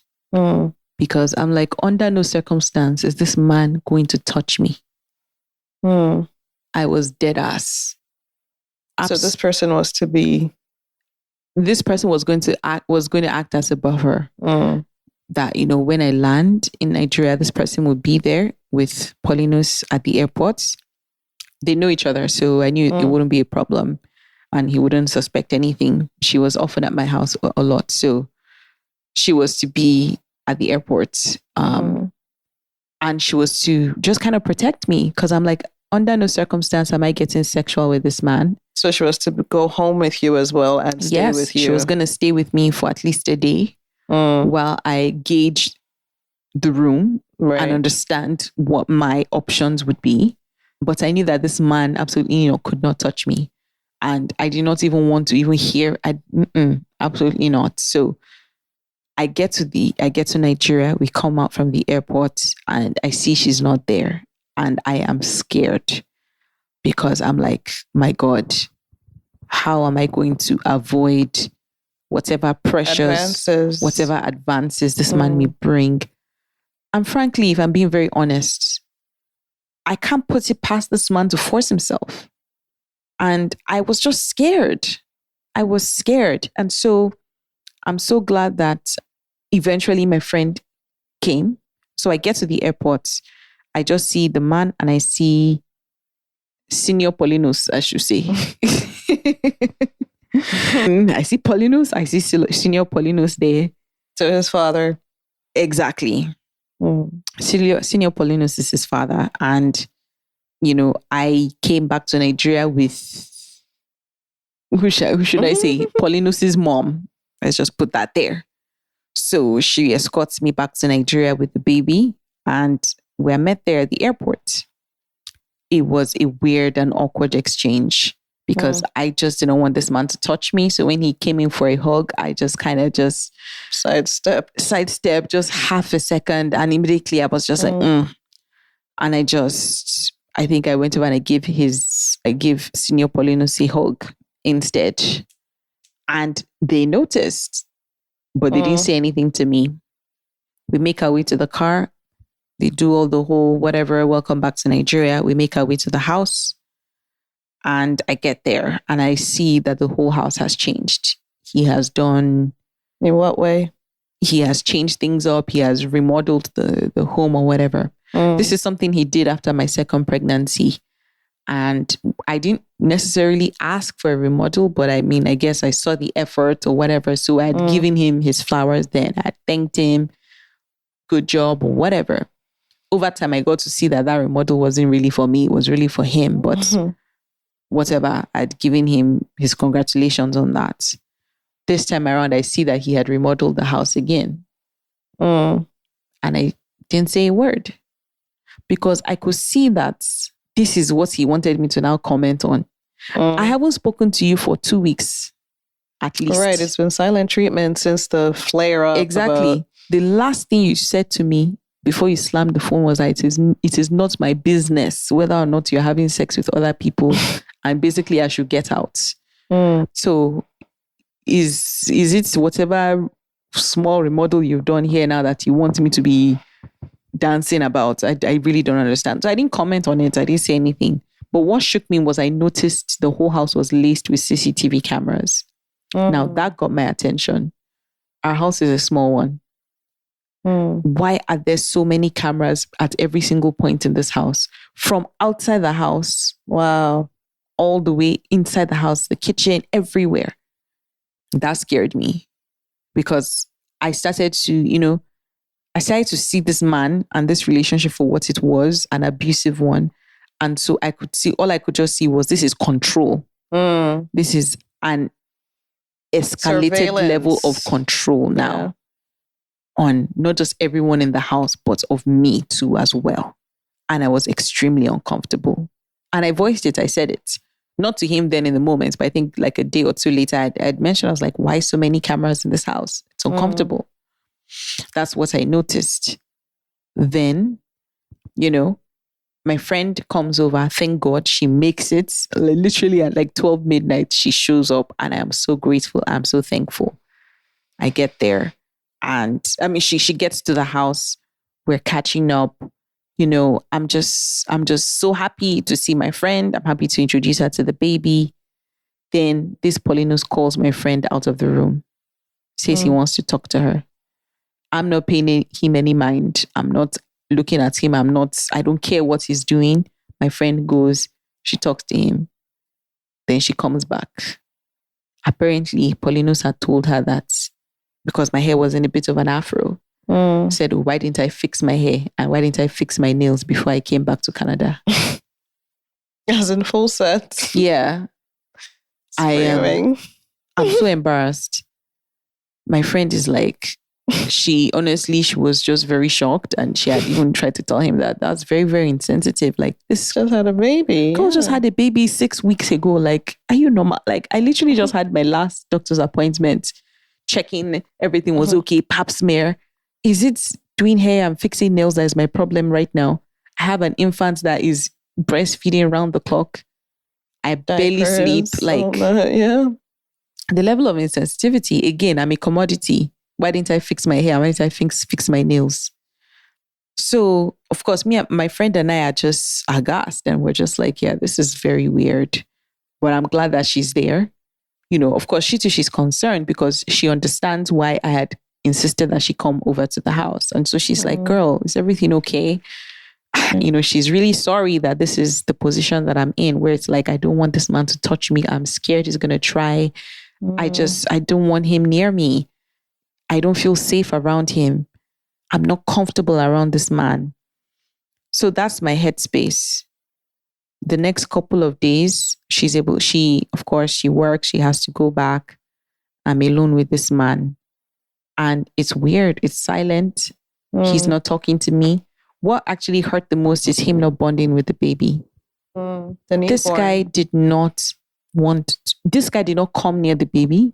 because I'm like, under no circumstance is this man going to touch me. I was dead ass. So this person was to be this person was going to act as a buffer. That, you know, when I land in Nigeria, this person would be there with Paulinus at the airport. They know each other, so I knew it wouldn't be a problem and he wouldn't suspect anything. She was often at my house a lot, so she was to be at the airport. And she was to just kind of protect me, because I'm like, under no circumstance am I getting sexual with this man. So she was to go home with you as well and stay with you. She was going to stay with me for at least a day while I gauged the room and understand what my options would be. But I knew that this man absolutely, you know, could not touch me. And I did not even want to even hear. Absolutely not. So I get to Nigeria. We come out from the airport and I see she's not there. And I am scared, because I'm like, my God, how am I going to avoid whatever pressures, whatever advances this man may bring? And frankly, if I'm being very honest, I can't put it past this man to force himself. And I was just scared. I was scared. And so I'm so glad that eventually my friend came. So I get to the airport. I just see the man and I see Senior Paulinus, I should say. I see Paulinus. I see Senior Paulinus there. To his father. Exactly. Senior Paulinus is his father. And, you know, I came back to Nigeria with, who should I say? Paulinus's mom. Let's just put that there. So she escorts me back to Nigeria with the baby. And we met there at the airport. It was a weird and awkward exchange, because I just didn't want this man to touch me. So when he came in for a hug, I just kind of just sidestep just half a second. And immediately I was just like, And I think I went over and I gave Senior Paulinus a hug instead. And they noticed, but they didn't say anything to me. We make our way to the car. They do all the whole whatever, welcome back to Nigeria. We make our way to the house. And I get there and I see that the whole house has changed. He has done... In what way? He has changed things up. He has remodeled the home or whatever. This is something he did after my second pregnancy. And I didn't necessarily ask for a remodel, but I mean, I guess I saw the effort or whatever. So I had given him his flowers then. I thanked him. Good job or whatever. Over time, I got to see that remodel wasn't really for me. It was really for him. But whatever, I'd given him his congratulations on that. This time around, I see that he had remodeled the house again. And I didn't say a word, because I could see that this is what he wanted me to now comment on. I haven't spoken to you for 2 weeks, at least. Right. It's been silent treatment since the flare up. Exactly. The last thing you said to me before you slammed the phone was that it is not my business whether or not you're having sex with other people, and basically I should get out. So is it whatever small remodel you've done here now that you want me to be dancing about? I really don't understand. So I didn't comment on it. I didn't say anything. But what shook me was I noticed the whole house was laced with CCTV cameras. Now that got my attention. Our house is a small one. Why are there so many cameras at every single point in this house? From outside the house, wow, all the way inside the house, the kitchen, everywhere. That scared me, because I started to see this man and this relationship for what it was, an abusive one. And so all I could just see was, this is control. This is an escalated level of control now on not just everyone in the house, but of me too as well. And I was extremely uncomfortable. And I voiced it. I said it. Not to him then in the moment, but I think like a day or two later, I'd mentioned, I was like, why so many cameras in this house? It's uncomfortable. That's what I noticed. Then, my friend comes over. Thank God she makes it. Literally at like 12 midnight, she shows up, and I am so grateful. I'm so thankful. I get there, and she gets to the house. We're catching up. I'm just so happy to see my friend. I'm happy to introduce her to the baby. Then this Paulinus calls my friend out of the room. Says he wants to talk to her. I'm not paying him any mind. I'm not looking at him. I don't care what he's doing. My friend goes, she talks to him. Then she comes back. Apparently, Paulinus had told her that because my hair was in a bit of an afro, said, oh, why didn't I fix my hair? And why didn't I fix my nails before I came back to Canada? As in full set. Yeah. I'm so embarrassed. My friend is like, she was just very shocked, and she had even tried to tell him that that's very, very insensitive. Like, this just had a baby. Girl just had a baby 6 weeks ago. Like, are you normal? Like, I literally just had my last doctor's appointment, checking everything was okay, pap smear. Is it doing hair and fixing nails that is my problem right now? I have an infant that is breastfeeding around the clock. I barely sleep. Like, the level of insensitivity, again, I'm a commodity. Why didn't I fix my hair? Why didn't I fix my nails? So, of course, my friend and I are just aghast, and we're just like, yeah, this is very weird. But I'm glad that she's there. You know, of course, she's concerned because she understands why I had insisted that she come over to the house. And so she's like, girl, is everything okay? You know, she's really sorry that this is the position that I'm in, where it's like, I don't want this man to touch me. I'm scared he's going to try. I don't want him near me. I don't feel safe around him. I'm not comfortable around this man. So that's my headspace. The next couple of days, of course, she works. She has to go back. I'm alone with this man. And it's weird. It's silent. He's not talking to me. What actually hurt the most is him not bonding with the baby. This guy did not come near the baby.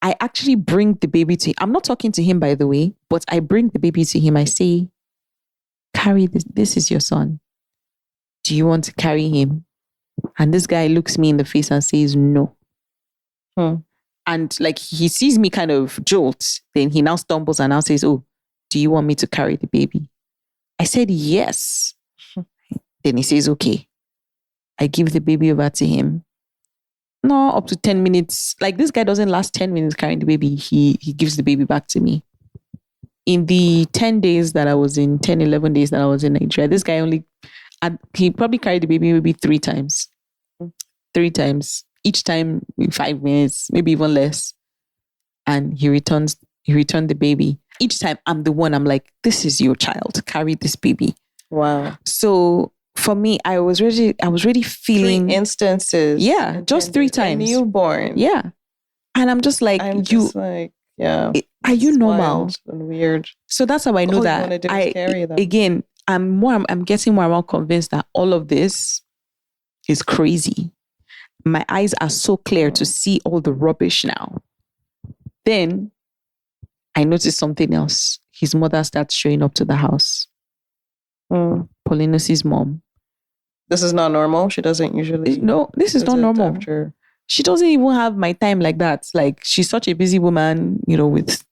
I actually bring the baby to him. I'm not talking to him, by the way, but I bring the baby to him. I say, carry this. This is your son. Do you want to carry him? And this guy looks me in the face and says, no. And like, he sees me kind of jolt. Then he now stumbles and now says, oh, do you want me to carry the baby? I said, yes. Then he says, okay. I give the baby over to him. No, up to 10 minutes. Like, this guy doesn't last 10 minutes carrying the baby. He gives the baby back to me. In the 10 days that I was in, 10, 11 days that I was in Nigeria, this guy he probably carried the baby maybe 3 times. 3 times. Each time in 5 minutes, maybe even less. And he returned the baby. Each time I'm like, this is your child. Carry this baby. Wow. So for me, I was really feeling 3 instances. Yeah, just 3 times. A newborn. Yeah. And I'm just like, are you normal? And weird. So that's how I know that again, I'm getting more and more convinced that all of this is crazy. My eyes are so clear to see all the rubbish now. Then I noticed something else. His mother starts showing up to the house. Paulinus' mom. This is not normal. She doesn't usually. No, this is not normal. She doesn't even have my time like that. Like, she's such a busy woman, you know, with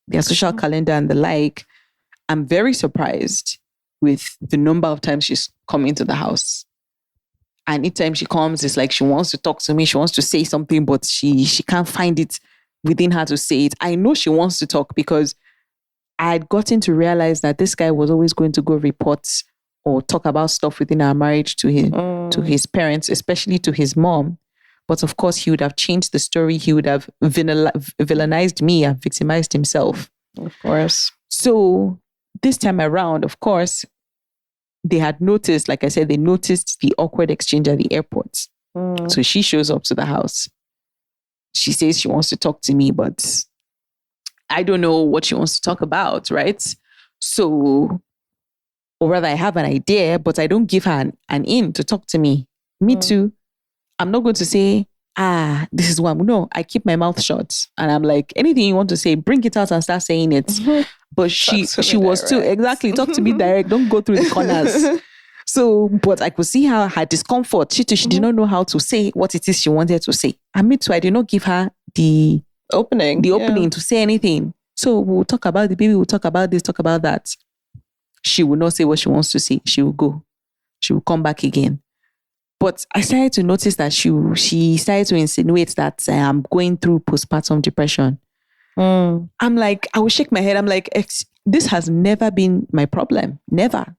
their social calendar and the like. I'm very surprised with the number of times she's coming to the house. And each time she comes, it's like she wants to talk to me. She wants to say something, but she can't find it within her to say it. I know she wants to talk because I had gotten to realize that this guy was always going to go report or talk about stuff within our marriage to his parents, especially to his mom. But of course, he would have changed the story. He would have villainized me and victimized himself. Of course. So this time around, of course, they had noticed, like I said, they noticed the awkward exchange at the airport. So she shows up to the house. She says she wants to talk to me, but I don't know what she wants to talk about, right? So, or rather, I have an idea, but I don't give her an in to talk to me. Me too. I'm not going to say, this is what no, I keep my mouth shut. And I'm like, anything you want to say, bring it out and start saying it. But she was too, exactly, talk to me direct. Don't go through the corners. So, but I could see her discomfort. She did not know how to say what it is she wanted to say. And me too, I did not give her the opening to say anything. So we'll talk about the baby, we'll talk about this, talk about that. She will not say what she wants to say. She will go. She will come back again. But I started to notice that she started to insinuate that I'm going through postpartum depression. I'm like, I will shake my head. I'm like, this has never been my problem. Never.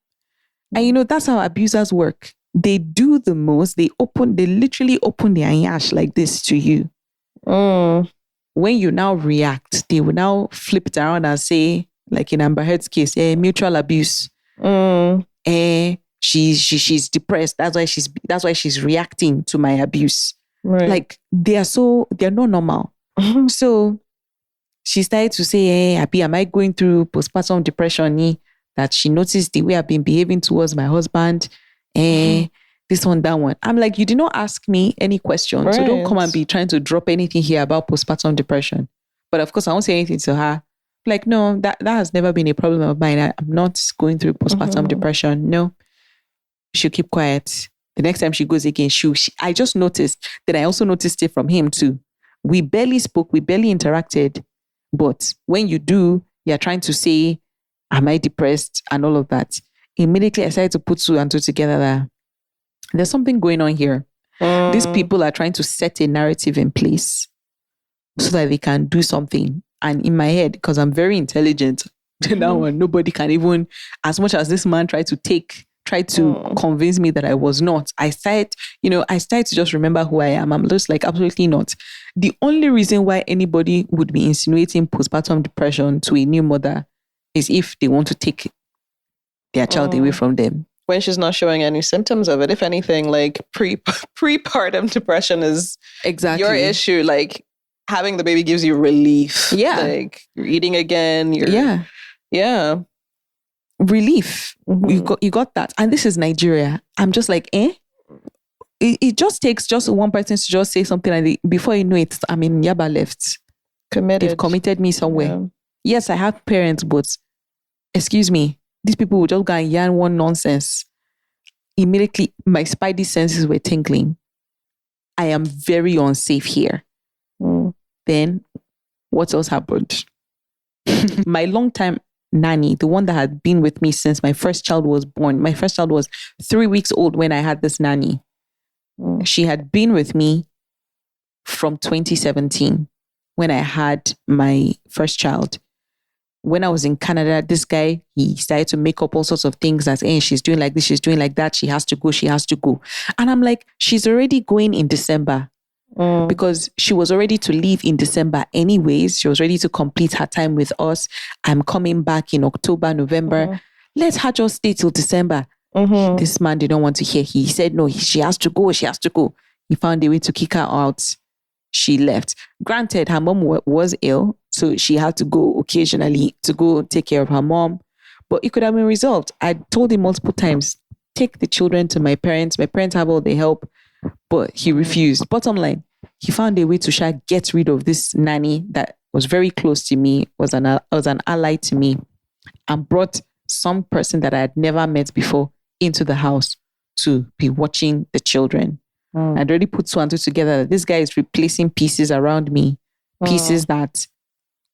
And that's how abusers work. They do the most. They literally open their yash like this to you. When you now react, they will now flip it around and say, like in Amber Heard's case, mutual abuse. She's depressed. That's why she's reacting to my abuse. Right. Like they're not normal. So she started to say, Abi, am I going through postpartum depression? That she noticed the way I've been behaving towards my husband. This one, that one. I'm like, you did not ask me any questions. Right. So don't come and be trying to drop anything here about postpartum depression. But of course, I won't say anything to her. Like, no, that has never been a problem of mine. I'm not going through postpartum depression. No. She'll keep quiet. The next time she goes again, I just noticed that I also noticed it from him too. We barely spoke. We barely interacted. But when you do, you're trying to say, am I depressed? And all of that. Immediately, I started to put two and two together that there's something going on here. These people are trying to set a narrative in place so that they can do something. And in my head, because I'm very intelligent, now nobody can even, as much as this man tried to convince me that I was not. I started to just remember who I am. I'm just like, absolutely not. The only reason why anybody would be insinuating postpartum depression to a new mother is if they want to take their child away from them. When she's not showing any symptoms of it. If anything, like prepartum depression is exactly your issue. Like having the baby gives you relief. Yeah. Like you're eating again. Yeah. Relief. You got that. And this is Nigeria. I'm just like, It just takes just one person to just say something like before you know it, I'm in Yaba left. Committed. They've committed me somewhere. Yeah. Yes, I have parents, but excuse me, these people would just go and yarn one nonsense. Immediately, my spidey senses were tingling. I am very unsafe here. Then, what else happened? My longtime nanny, the one that had been with me since my first child was born. My first child was 3 weeks old when I had this nanny. She had been with me from 2017 when I had my first child. When I was in Canada, this guy, he started to make up all sorts of things that, she's doing like this, she's doing like that, she has to go. And I'm like, she's already going in December because she was already to leave in December anyways. She was ready to complete her time with us. I'm coming back in October, November. Let her just stay till December. This man didn't want to hear. He said, no, she has to go. He found a way to kick her out. She left. Granted, her mom was ill, so she had to go occasionally to go take care of her mom. But it could have been resolved. I told him multiple times, take the children to my parents. My parents have all the help, but he refused. Bottom line, he found a way to get rid of this nanny that was very close to me, was an ally to me, and brought some person that I had never met before into the house to be watching the children. I'd already put two and two together. This guy is replacing pieces around me, pieces that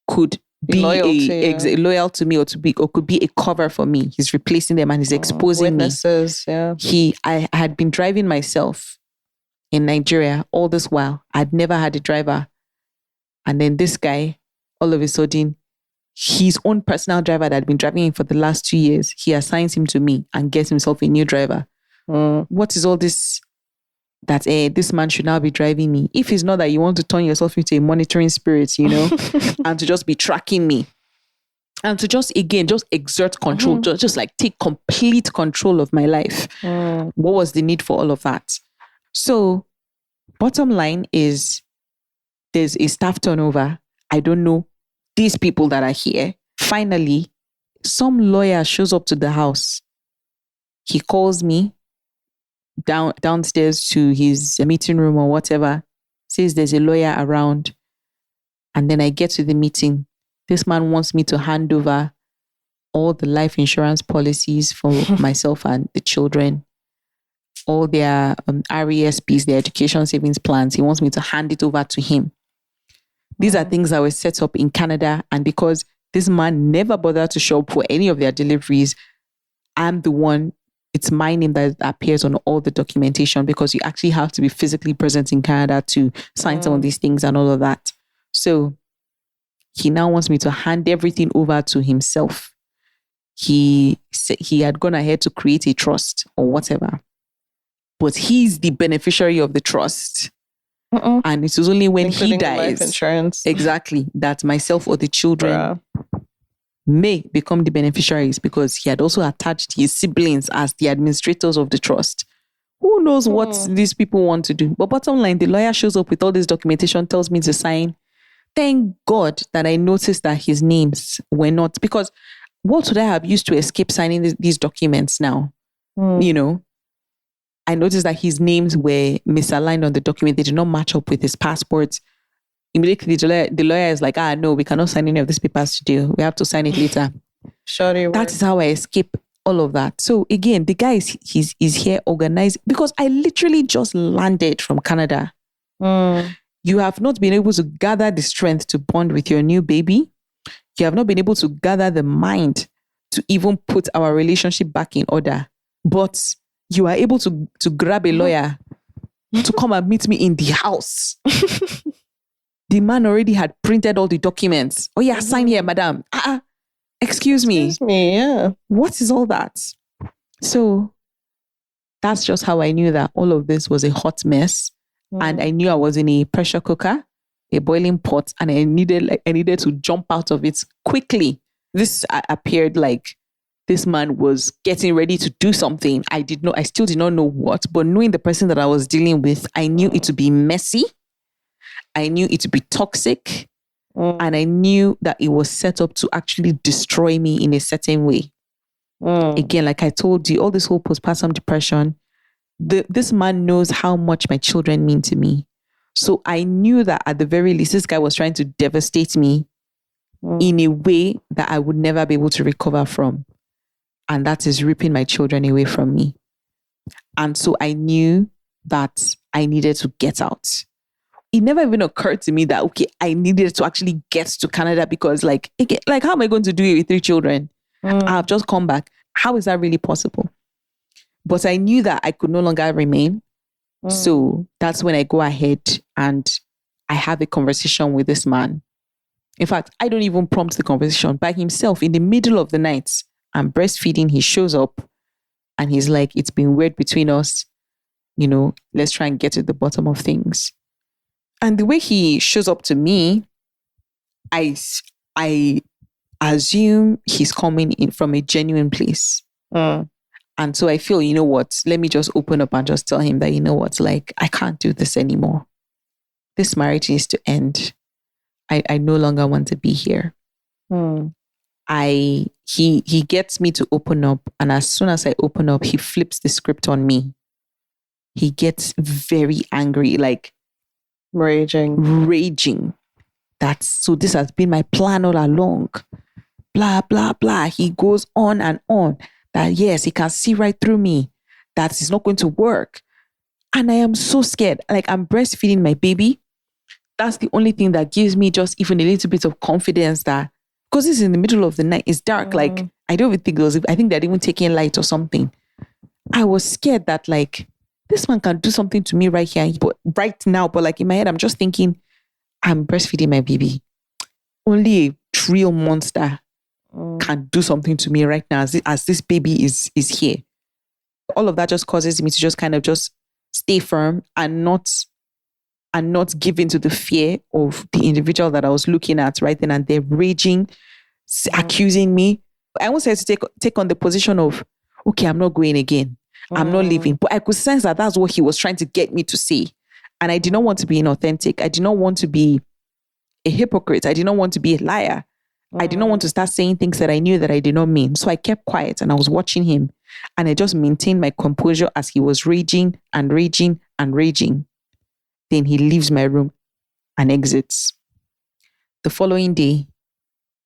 could be loyal to me or could be a cover for me. He's replacing them and he's exposing witnesses, me. I had been driving myself in Nigeria all this while. I'd never had a driver. And then this guy, all of a sudden, his own personal driver that had been driving him for the last 2 years, he assigns him to me and gets himself a new driver. What is all this? That this man should now be driving me. If it's not that you want to turn yourself into a monitoring spirit, and to just be tracking me. And to just exert control, just like take complete control of my life. What was the need for all of that? So, bottom line is there's a staff turnover. I don't know these people that are here. Finally, some lawyer shows up to the house. He calls me downstairs to his meeting room or whatever, says there's a lawyer around. And then I get to the meeting. This man wants me to hand over all the life insurance policies for myself and the children, all their RESPs, their education savings plans. He wants me to hand it over to him. These are things that were set up in Canada. And because this man never bothered to show up for any of their deliveries, I'm the one it's my name that appears on all the documentation because you actually have to be physically present in Canada to sign some of these things and all of that. So he now wants me to hand everything over to himself. He had gone ahead to create a trust or whatever, but he's the beneficiary of the trust. And it was only when he dies, life insurance, exactly, that myself or the children may become the beneficiaries, because he had also attached his siblings as the administrators of the trust. Who knows what these people want to do? But bottom line, the lawyer shows up with all this documentation, tells me to sign. Thank God that I noticed that his names were not, because what would I have used to escape signing these documents now? You know, I noticed that his names were misaligned on the document. They did not match up with his passport. Immediately, the lawyer is like, no, we cannot sign any of these papers today. We have to sign it later. That is how I escape all of that. So again, the guy is here organized, because I literally just landed from Canada. You have not been able to gather the strength to bond with your new baby. You have not been able to gather the mind to even put our relationship back in order. But you are able to grab a lawyer to come and meet me in the house. The man already had printed all the documents. Oh yeah, sign here, madam. Excuse me. Yeah. What is all that? So that's just how I knew that all of this was a hot mess. And I knew I was in a pressure cooker, a boiling pot, and I needed to jump out of it quickly. This appeared like this man was getting ready to do something. I still did not know what, but knowing the person that I was dealing with, I knew it to be messy. I knew it to be toxic. And I knew that it was set up to actually destroy me in a certain way. Again, like I told you, all this whole postpartum depression, this man knows how much my children mean to me. So I knew that at the very least, this guy was trying to devastate me in a way that I would never be able to recover from. And that is ripping my children away from me. And so I knew that I needed to get out. It never even occurred to me that, okay, I needed to actually get to Canada, because like how am I going to do it with 3 children? I've just come back. How is that really possible? But I knew that I could no longer remain. So that's when I go ahead and I have a conversation with this man. In fact, I don't even prompt the conversation. By himself, in the middle of the night, I'm breastfeeding. He shows up and he's like, it's been weird between us. You know, let's try and get to the bottom of things. And the way he shows up to me, I assume he's coming in from a genuine place. And so I feel, you know what, let me just open up and just tell him that, you know what, like, I can't do this anymore. This marriage needs to end. I no longer want to be here. He gets me to open up. And as soon as I open up, he flips the script on me. He gets very angry, like raging. So this has been my plan all along. Blah, blah, blah. He goes on and on. That yes, he can see right through me, that it's not going to work. And I am so scared. Like, I'm breastfeeding my baby. That's the only thing that gives me just even a little bit of confidence that, because it's in the middle of the night, it's dark. Like, I don't even think I think they're even taking light or something. I was scared that like, this man can do something to me right here, but right now. But like in my head, I'm just thinking, I'm breastfeeding my baby. Only a real monster can do something to me right now as this baby is here. All of that just causes me to just kind of just stay firm and not give in to the fear of the individual that I was looking at right then and there, raging, accusing me. I almost had to take on the position of, okay, I'm not going again. I'm not leaving. But I could sense that that's what he was trying to get me to say. And I did not want to be inauthentic. I did not want to be a hypocrite. I did not want to be a liar. I did not want to start saying things that I knew that I did not mean. So I kept quiet and I was watching him. And I just maintained my composure as he was raging and raging and raging. Then he leaves my room and exits. The following day,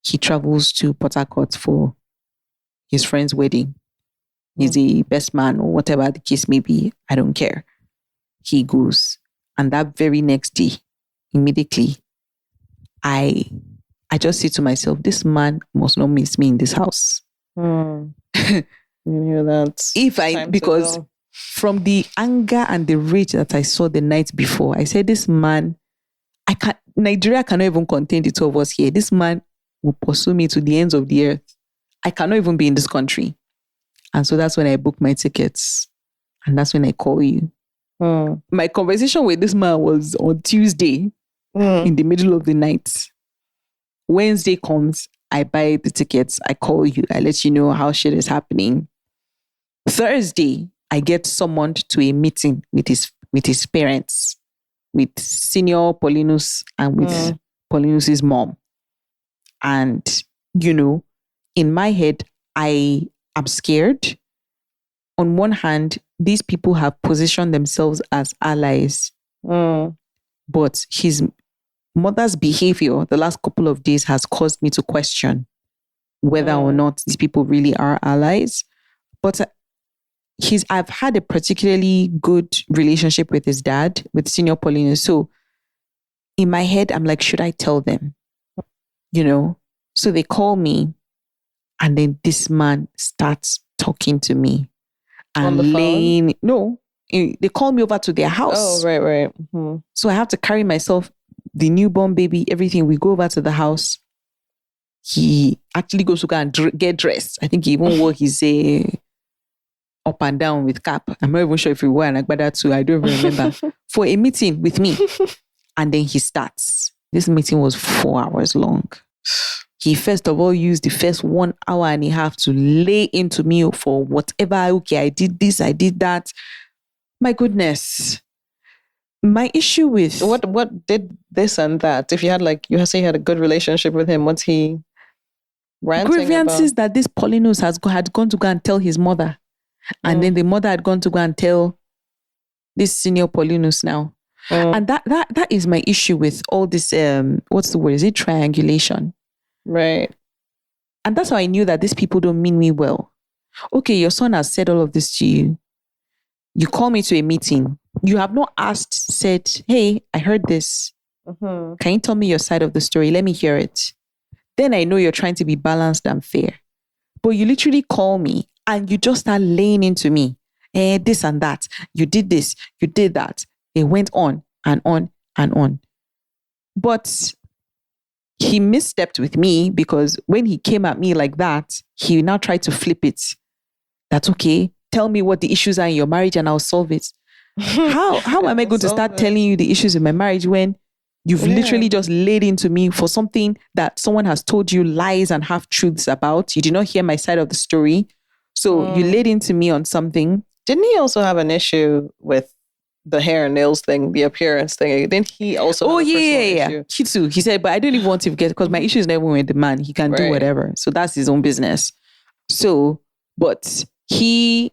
he travels to Port Harcourt for his friend's wedding. He's the best man or whatever the case may be. I don't care. He goes. And that very next day, immediately, I just say to myself, this man must not miss me in this house. You knew that. Because from the anger and the rage that I saw the night before, I said, this man, Nigeria cannot even contain the two of us here. This man will pursue me to the ends of the earth. I cannot even be in this country. And so that's when I booked my tickets. And that's when I call you. My conversation with this man was on Tuesday in the middle of the night. Wednesday comes, I buy the tickets, I call you, I let you know how shit is happening. Thursday, I get summoned to a meeting with his parents, with senior Paulinus and with Paulinus's mom. And, in my head, I am scared. On one hand, these people have positioned themselves as allies. But his mother's behavior the last couple of days has caused me to question whether or not these people really are allies. But I've had a particularly good relationship with his dad, with Senior Paulinus. So in my head, I'm like, should I tell them? So they call me, and then this man starts talking to me. And on the phone? No, they call me over to their house. Oh, right. Mm-hmm. So I have to carry myself, the newborn baby, everything. We go over to the house. He actually goes to go and get dressed. I think he even wore his up and down with cap. I'm not even sure if he wore an agbada too. I don't even remember. For a meeting with me. And then he starts. This meeting was 4 hours long. He first of all used the first 1 hour and a half to lay into me for whatever. Okay, I did this, I did that. My goodness. My issue with... What did this and that? If you had you say you had a good relationship with him, what's he ranting grievances about? That this Paulinus had gone to go and tell his mother. And then the mother had gone to go and tell this senior Paulinus now. And that is my issue with all this, what's the word? Is it triangulation? Right. And that's how I knew that these people don't mean me well. Okay, your son has said all of this to you. You call me to a meeting. You have not said, hey, I heard this. Can you tell me your side of the story? Let me hear it. Then I know you're trying to be balanced and fair. But you literally call me and you just start laying into me. This and that. You did this. You did that. It went on and on and on. But he misstepped with me because when he came at me like that, he now tried to flip it. That's okay. Tell me what the issues are in your marriage and I'll solve it. How am I going to start telling you the issues in my marriage when you've literally just laid into me for something that someone has told you lies and half-truths about? You did not hear my side of the story. So you laid into me on something. Didn't he also have an issue with the hair and nails thing, the appearance thing? Didn't he also have a personal issue? He too. He said, but I don't even want to get, because my issue is never with the man. He can do whatever. So that's his own business. So, but he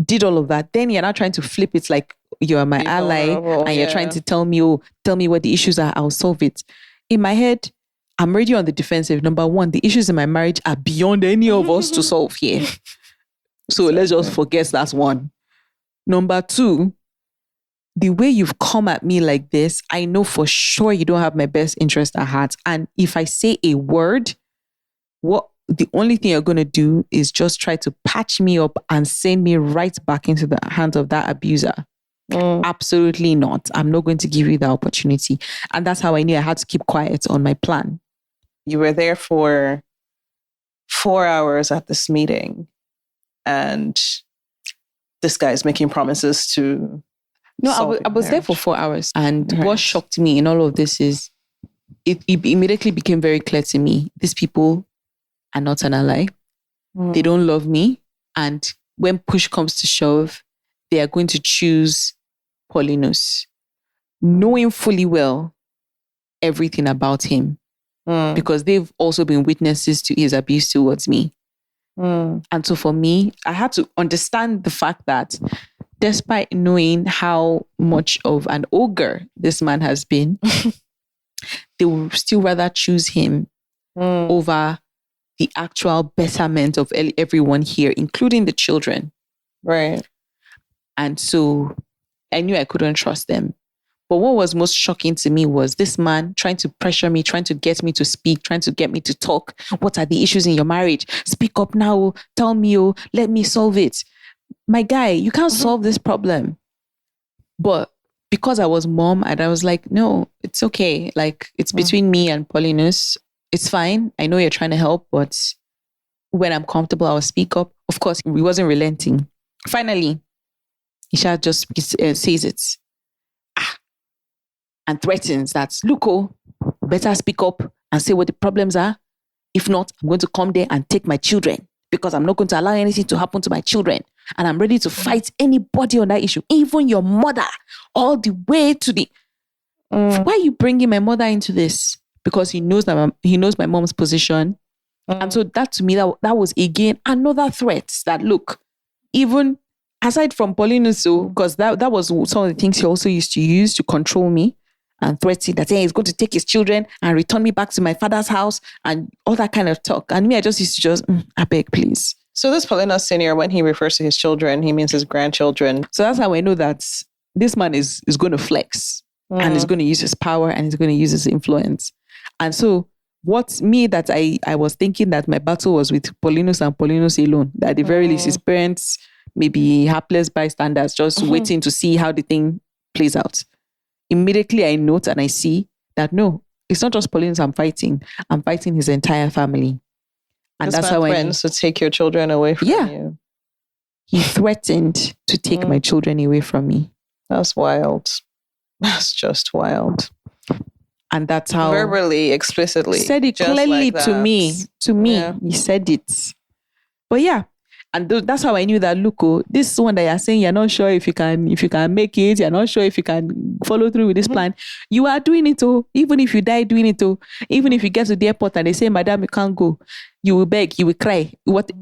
did all of that. Then you're not trying to flip it like you're my ally and you're trying to tell me what the issues are. I'll solve it. In my head, I'm already on the defensive. Number one, the issues in my marriage are beyond any of us to solve here. So let's just forget that's one. Number two, the way you've come at me like this, I know for sure you don't have my best interest at heart. And if I say a word, the only thing you're going to do is just try to patch me up and send me right back into the hands of that abuser. Absolutely not. I'm not going to give you the opportunity. And that's how I knew I had to keep quiet on my plan. You were there for 4 hours at this meeting and this guy's making promises to... No, I was there for 4 hours. And what shocked me in all of this is it immediately became very clear to me. These people are not an ally. They don't love me. And when push comes to shove, they are going to choose Paulinus, knowing fully well everything about him. Because they've also been witnesses to his abuse towards me. And so for me, I had to understand the fact that despite knowing how much of an ogre this man has been, they will still rather choose him over the actual betterment of everyone here, including the children. Right. And so I knew I couldn't trust them. But what was most shocking to me was this man trying to pressure me, trying to get me to speak, trying to get me to talk. What are the issues in your marriage? Speak up now. Tell me, let me solve it. My guy, you can't solve this problem. But because I was mom and I was like, no, it's okay. Like, it's between me and Paulinus. It's fine. I know you're trying to help, but when I'm comfortable, I'll speak up. Of course, he wasn't relenting. Finally, Isha just says it and threatens that, look, better speak up and say what the problems are. If not, I'm going to come there and take my children because I'm not going to allow anything to happen to my children. And I'm ready to fight anybody on that issue, even your mother, all the way to the... Why are you bringing my mother into this? Because he knows that he knows my mom's position. And so that to me, that was again another threat that, look, even aside from Paulinus, because that was some of the things he also used to use to control me and threaten that he's going to take his children and return me back to my father's house and all that kind of talk. And me, I just used to I beg, please. So this Paulinus Senior, when he refers to his children, he means his grandchildren. So that's how I know that this man is going to flex and is going to use his power and he's going to use his influence. And so I was thinking that my battle was with Paulinus and Paulinus alone, that at the very least his parents may be hapless bystanders, just waiting to see how the thing plays out. Immediately I note and I see that no, it's not just Paulinus I'm fighting his entire family. And that's how threatens to take your children away from you. He threatened to take my children away from me. That's wild. That's just wild. And that's how... Verbally, explicitly. Said it clearly like to me. Yeah. He said it. But yeah. And that's how I knew that, look, this one that you're saying, you're not sure if you can make it. You're not sure if you can follow through with this plan. You are doing it, even if you die doing it, even if you get to the airport and they say, madam, you can't go. You will beg, you will cry.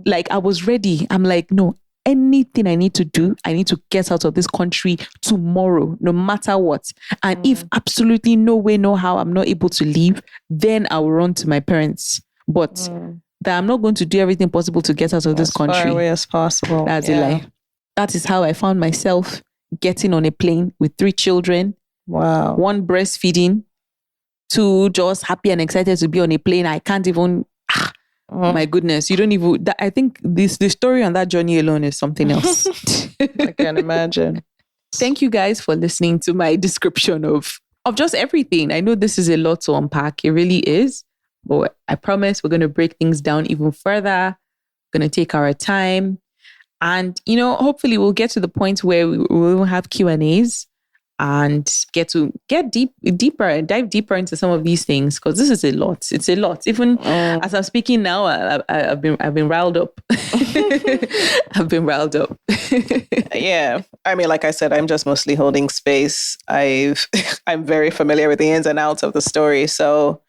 Like, I was ready. I'm like, no, anything I need to do, I need to get out of this country tomorrow, no matter what. And if absolutely no way, no how I'm not able to leave, then I will run to my parents. But that I'm not going to do everything possible to get out of this country. As far away as possible. That's a lie. That is how I found myself getting on a plane with 3 children. Wow. 1 breastfeeding, 2 just happy and excited to be on a plane. I can't even... My goodness, you don't even... I think the story on that journey alone is something else. I can imagine. Thank you guys for listening to my description of just everything. I know this is a lot to unpack. It really is. But I promise we're going to break things down even further. We're going to take our time. And, hopefully we'll get to the point where we will have Q&As and dive deeper into some of these things, because this is a lot. It's a lot. Even as I'm speaking now, I've been riled up. I've been riled up. Yeah. I mean, like I said, I'm just mostly holding space. I'm very familiar with the ins and outs of the story. So,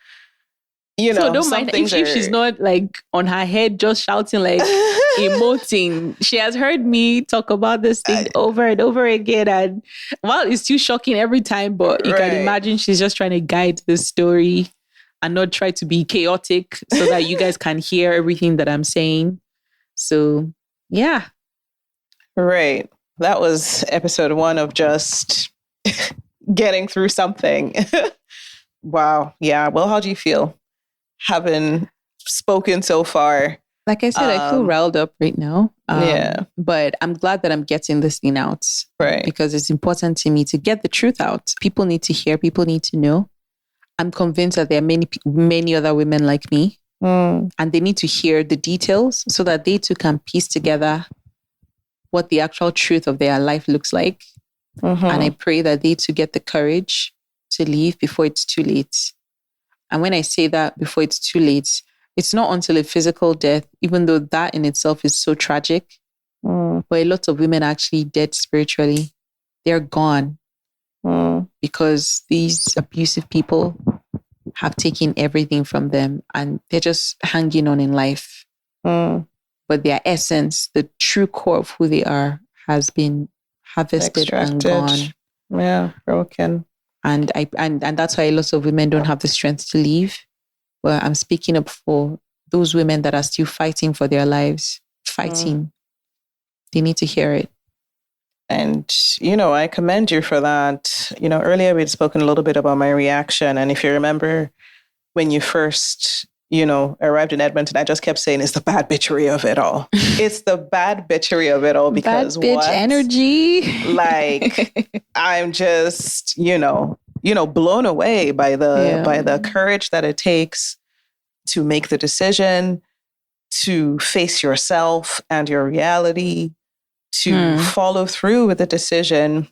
so don't mind if she's not like on her head just shouting, like emoting. She has heard me talk about this thing over and over again, and it's still shocking every time, but you can imagine she's just trying to guide the story and not try to be chaotic so that you guys can hear everything that I'm saying. So yeah. Right. That was episode 1 of just getting through something. Wow. Yeah. Well, how do you feel having spoken so far? Like I said, I feel riled up right now. But I'm glad that I'm getting this thing out. Right. Because it's important to me to get the truth out. People need to hear. People need to know. I'm convinced that there are many other women like me. And they need to hear the details so that they too can piece together what the actual truth of their life looks like. And I pray that they too get the courage to leave before it's too late. And when I say that before it's too late, it's not until a physical death, even though that in itself is so tragic. But a lot of women are actually dead spiritually. They're gone because these abusive people have taken everything from them and they're just hanging on in life. But their essence, the true core of who they are, has been harvested and gone. Yeah, broken. And that's why lots of women don't have the strength to leave. Well, I'm speaking up for those women that are still fighting for their lives. Fighting. They need to hear it. And, I commend you for that. Earlier we'd spoken a little bit about my reaction. And if you remember when you first, arrived in Edmonton, I just kept saying, it's the bad bitchery of it all. It's the bad bitchery of it all because bad bitch energy. Like, I'm just, blown away by the courage that it takes to make the decision, to face yourself and your reality, to follow through with the decision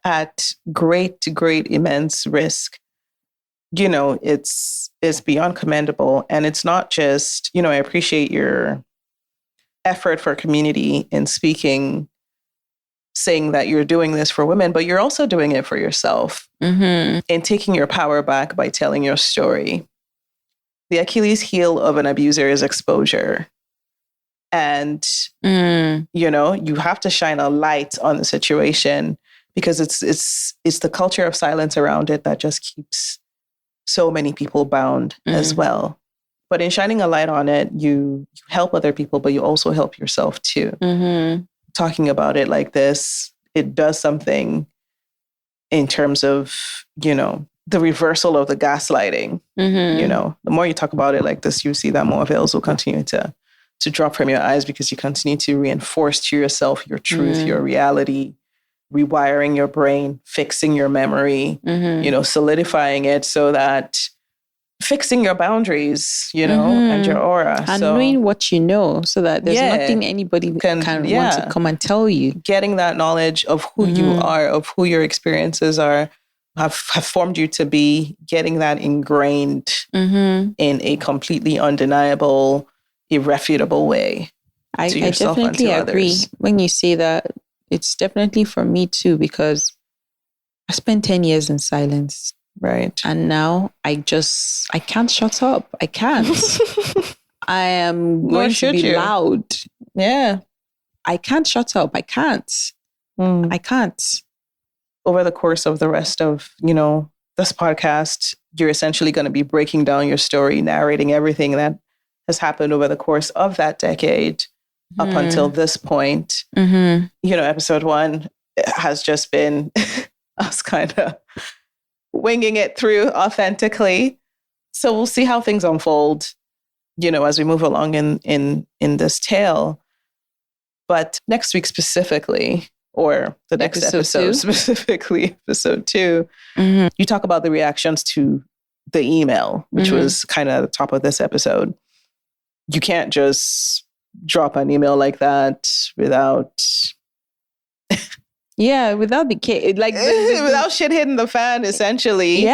at great, immense risk. It's beyond commendable. And it's not just, I appreciate your effort for community in speaking, saying that you're doing this for women, but you're also doing it for yourself and taking your power back by telling your story. The Achilles heel of an abuser is exposure. And, you have to shine a light on the situation because it's the culture of silence around it that just keeps so many people bound as well. But in shining a light on it, you help other people, but you also help yourself too. Talking about it like this, it does something in terms of, the reversal of the gaslighting. The more you talk about it like this, you see that more veils will continue to drop from your eyes because you continue to reinforce to yourself your truth, your reality, rewiring your brain, fixing your memory, solidifying it so that fixing your boundaries, and your aura. And knowing what you know so that there's nothing anybody can want to come and tell you. Getting that knowledge of who you are, of who your experiences are, have formed you to be, getting that ingrained in a completely undeniable, irrefutable way. I definitely agree when you say that. It's definitely for me too, because I spent 10 years in silence. Right. And now I can't shut up. I can't. I am going to be loud. Yeah. I can't shut up. I can't. I can't. Over the course of the rest of, this podcast, you're essentially going to be breaking down your story, narrating everything that has happened over the course of that decade up until this point. Episode 1 has just been us kind of winging it through authentically. So we'll see how things unfold, as we move along in this tale. But next week specifically, or the next episode specifically, episode 2, you talk about the reactions to the email, which was kind of at the top of this episode. You can't just drop an email like that without without without shit hitting the fan, essentially.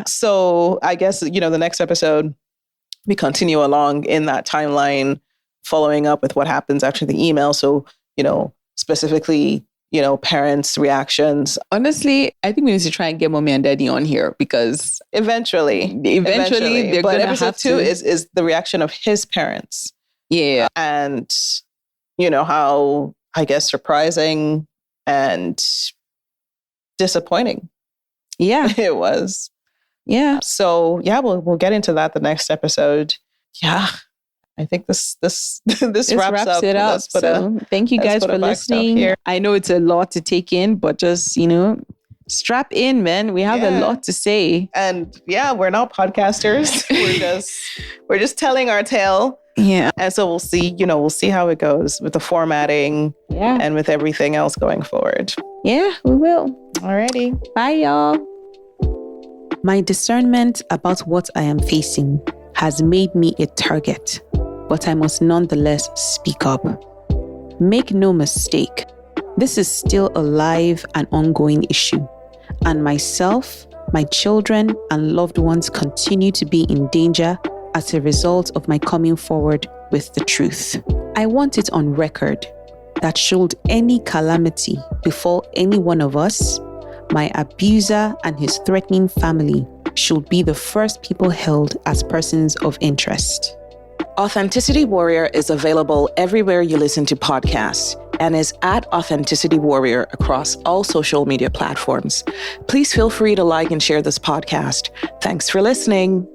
So I guess the next episode we continue along in that timeline, following up with what happens after the email. So specifically parents' reactions. Honestly, I think we need to try and get mommy and daddy on here because eventually they're but gonna episode have 2 to. is the reaction of his parents. And how, I guess, surprising and disappointing it was. So we'll get into that the next episode. I think this wraps it up. So thank you guys for listening. I know it's a lot to take in, but just strap in, man. We have a lot to say. And we're not podcasters. we're just telling our tale. And so we'll see how it goes with the formatting and with everything else going forward. We will. Alrighty. Bye, y'all. My discernment about what I am facing has made me a target, but I must nonetheless speak up. Make no mistake, this is still a live and ongoing issue, and myself, my children, and loved ones continue to be in danger as a result of my coming forward with the truth. I want it on record that should any calamity befall any one of us, my abuser and his threatening family should be the first people held as persons of interest. Authenticity Warrior is available everywhere you listen to podcasts and is at Authenticity Warrior across all social media platforms. Please feel free to like and share this podcast. Thanks for listening.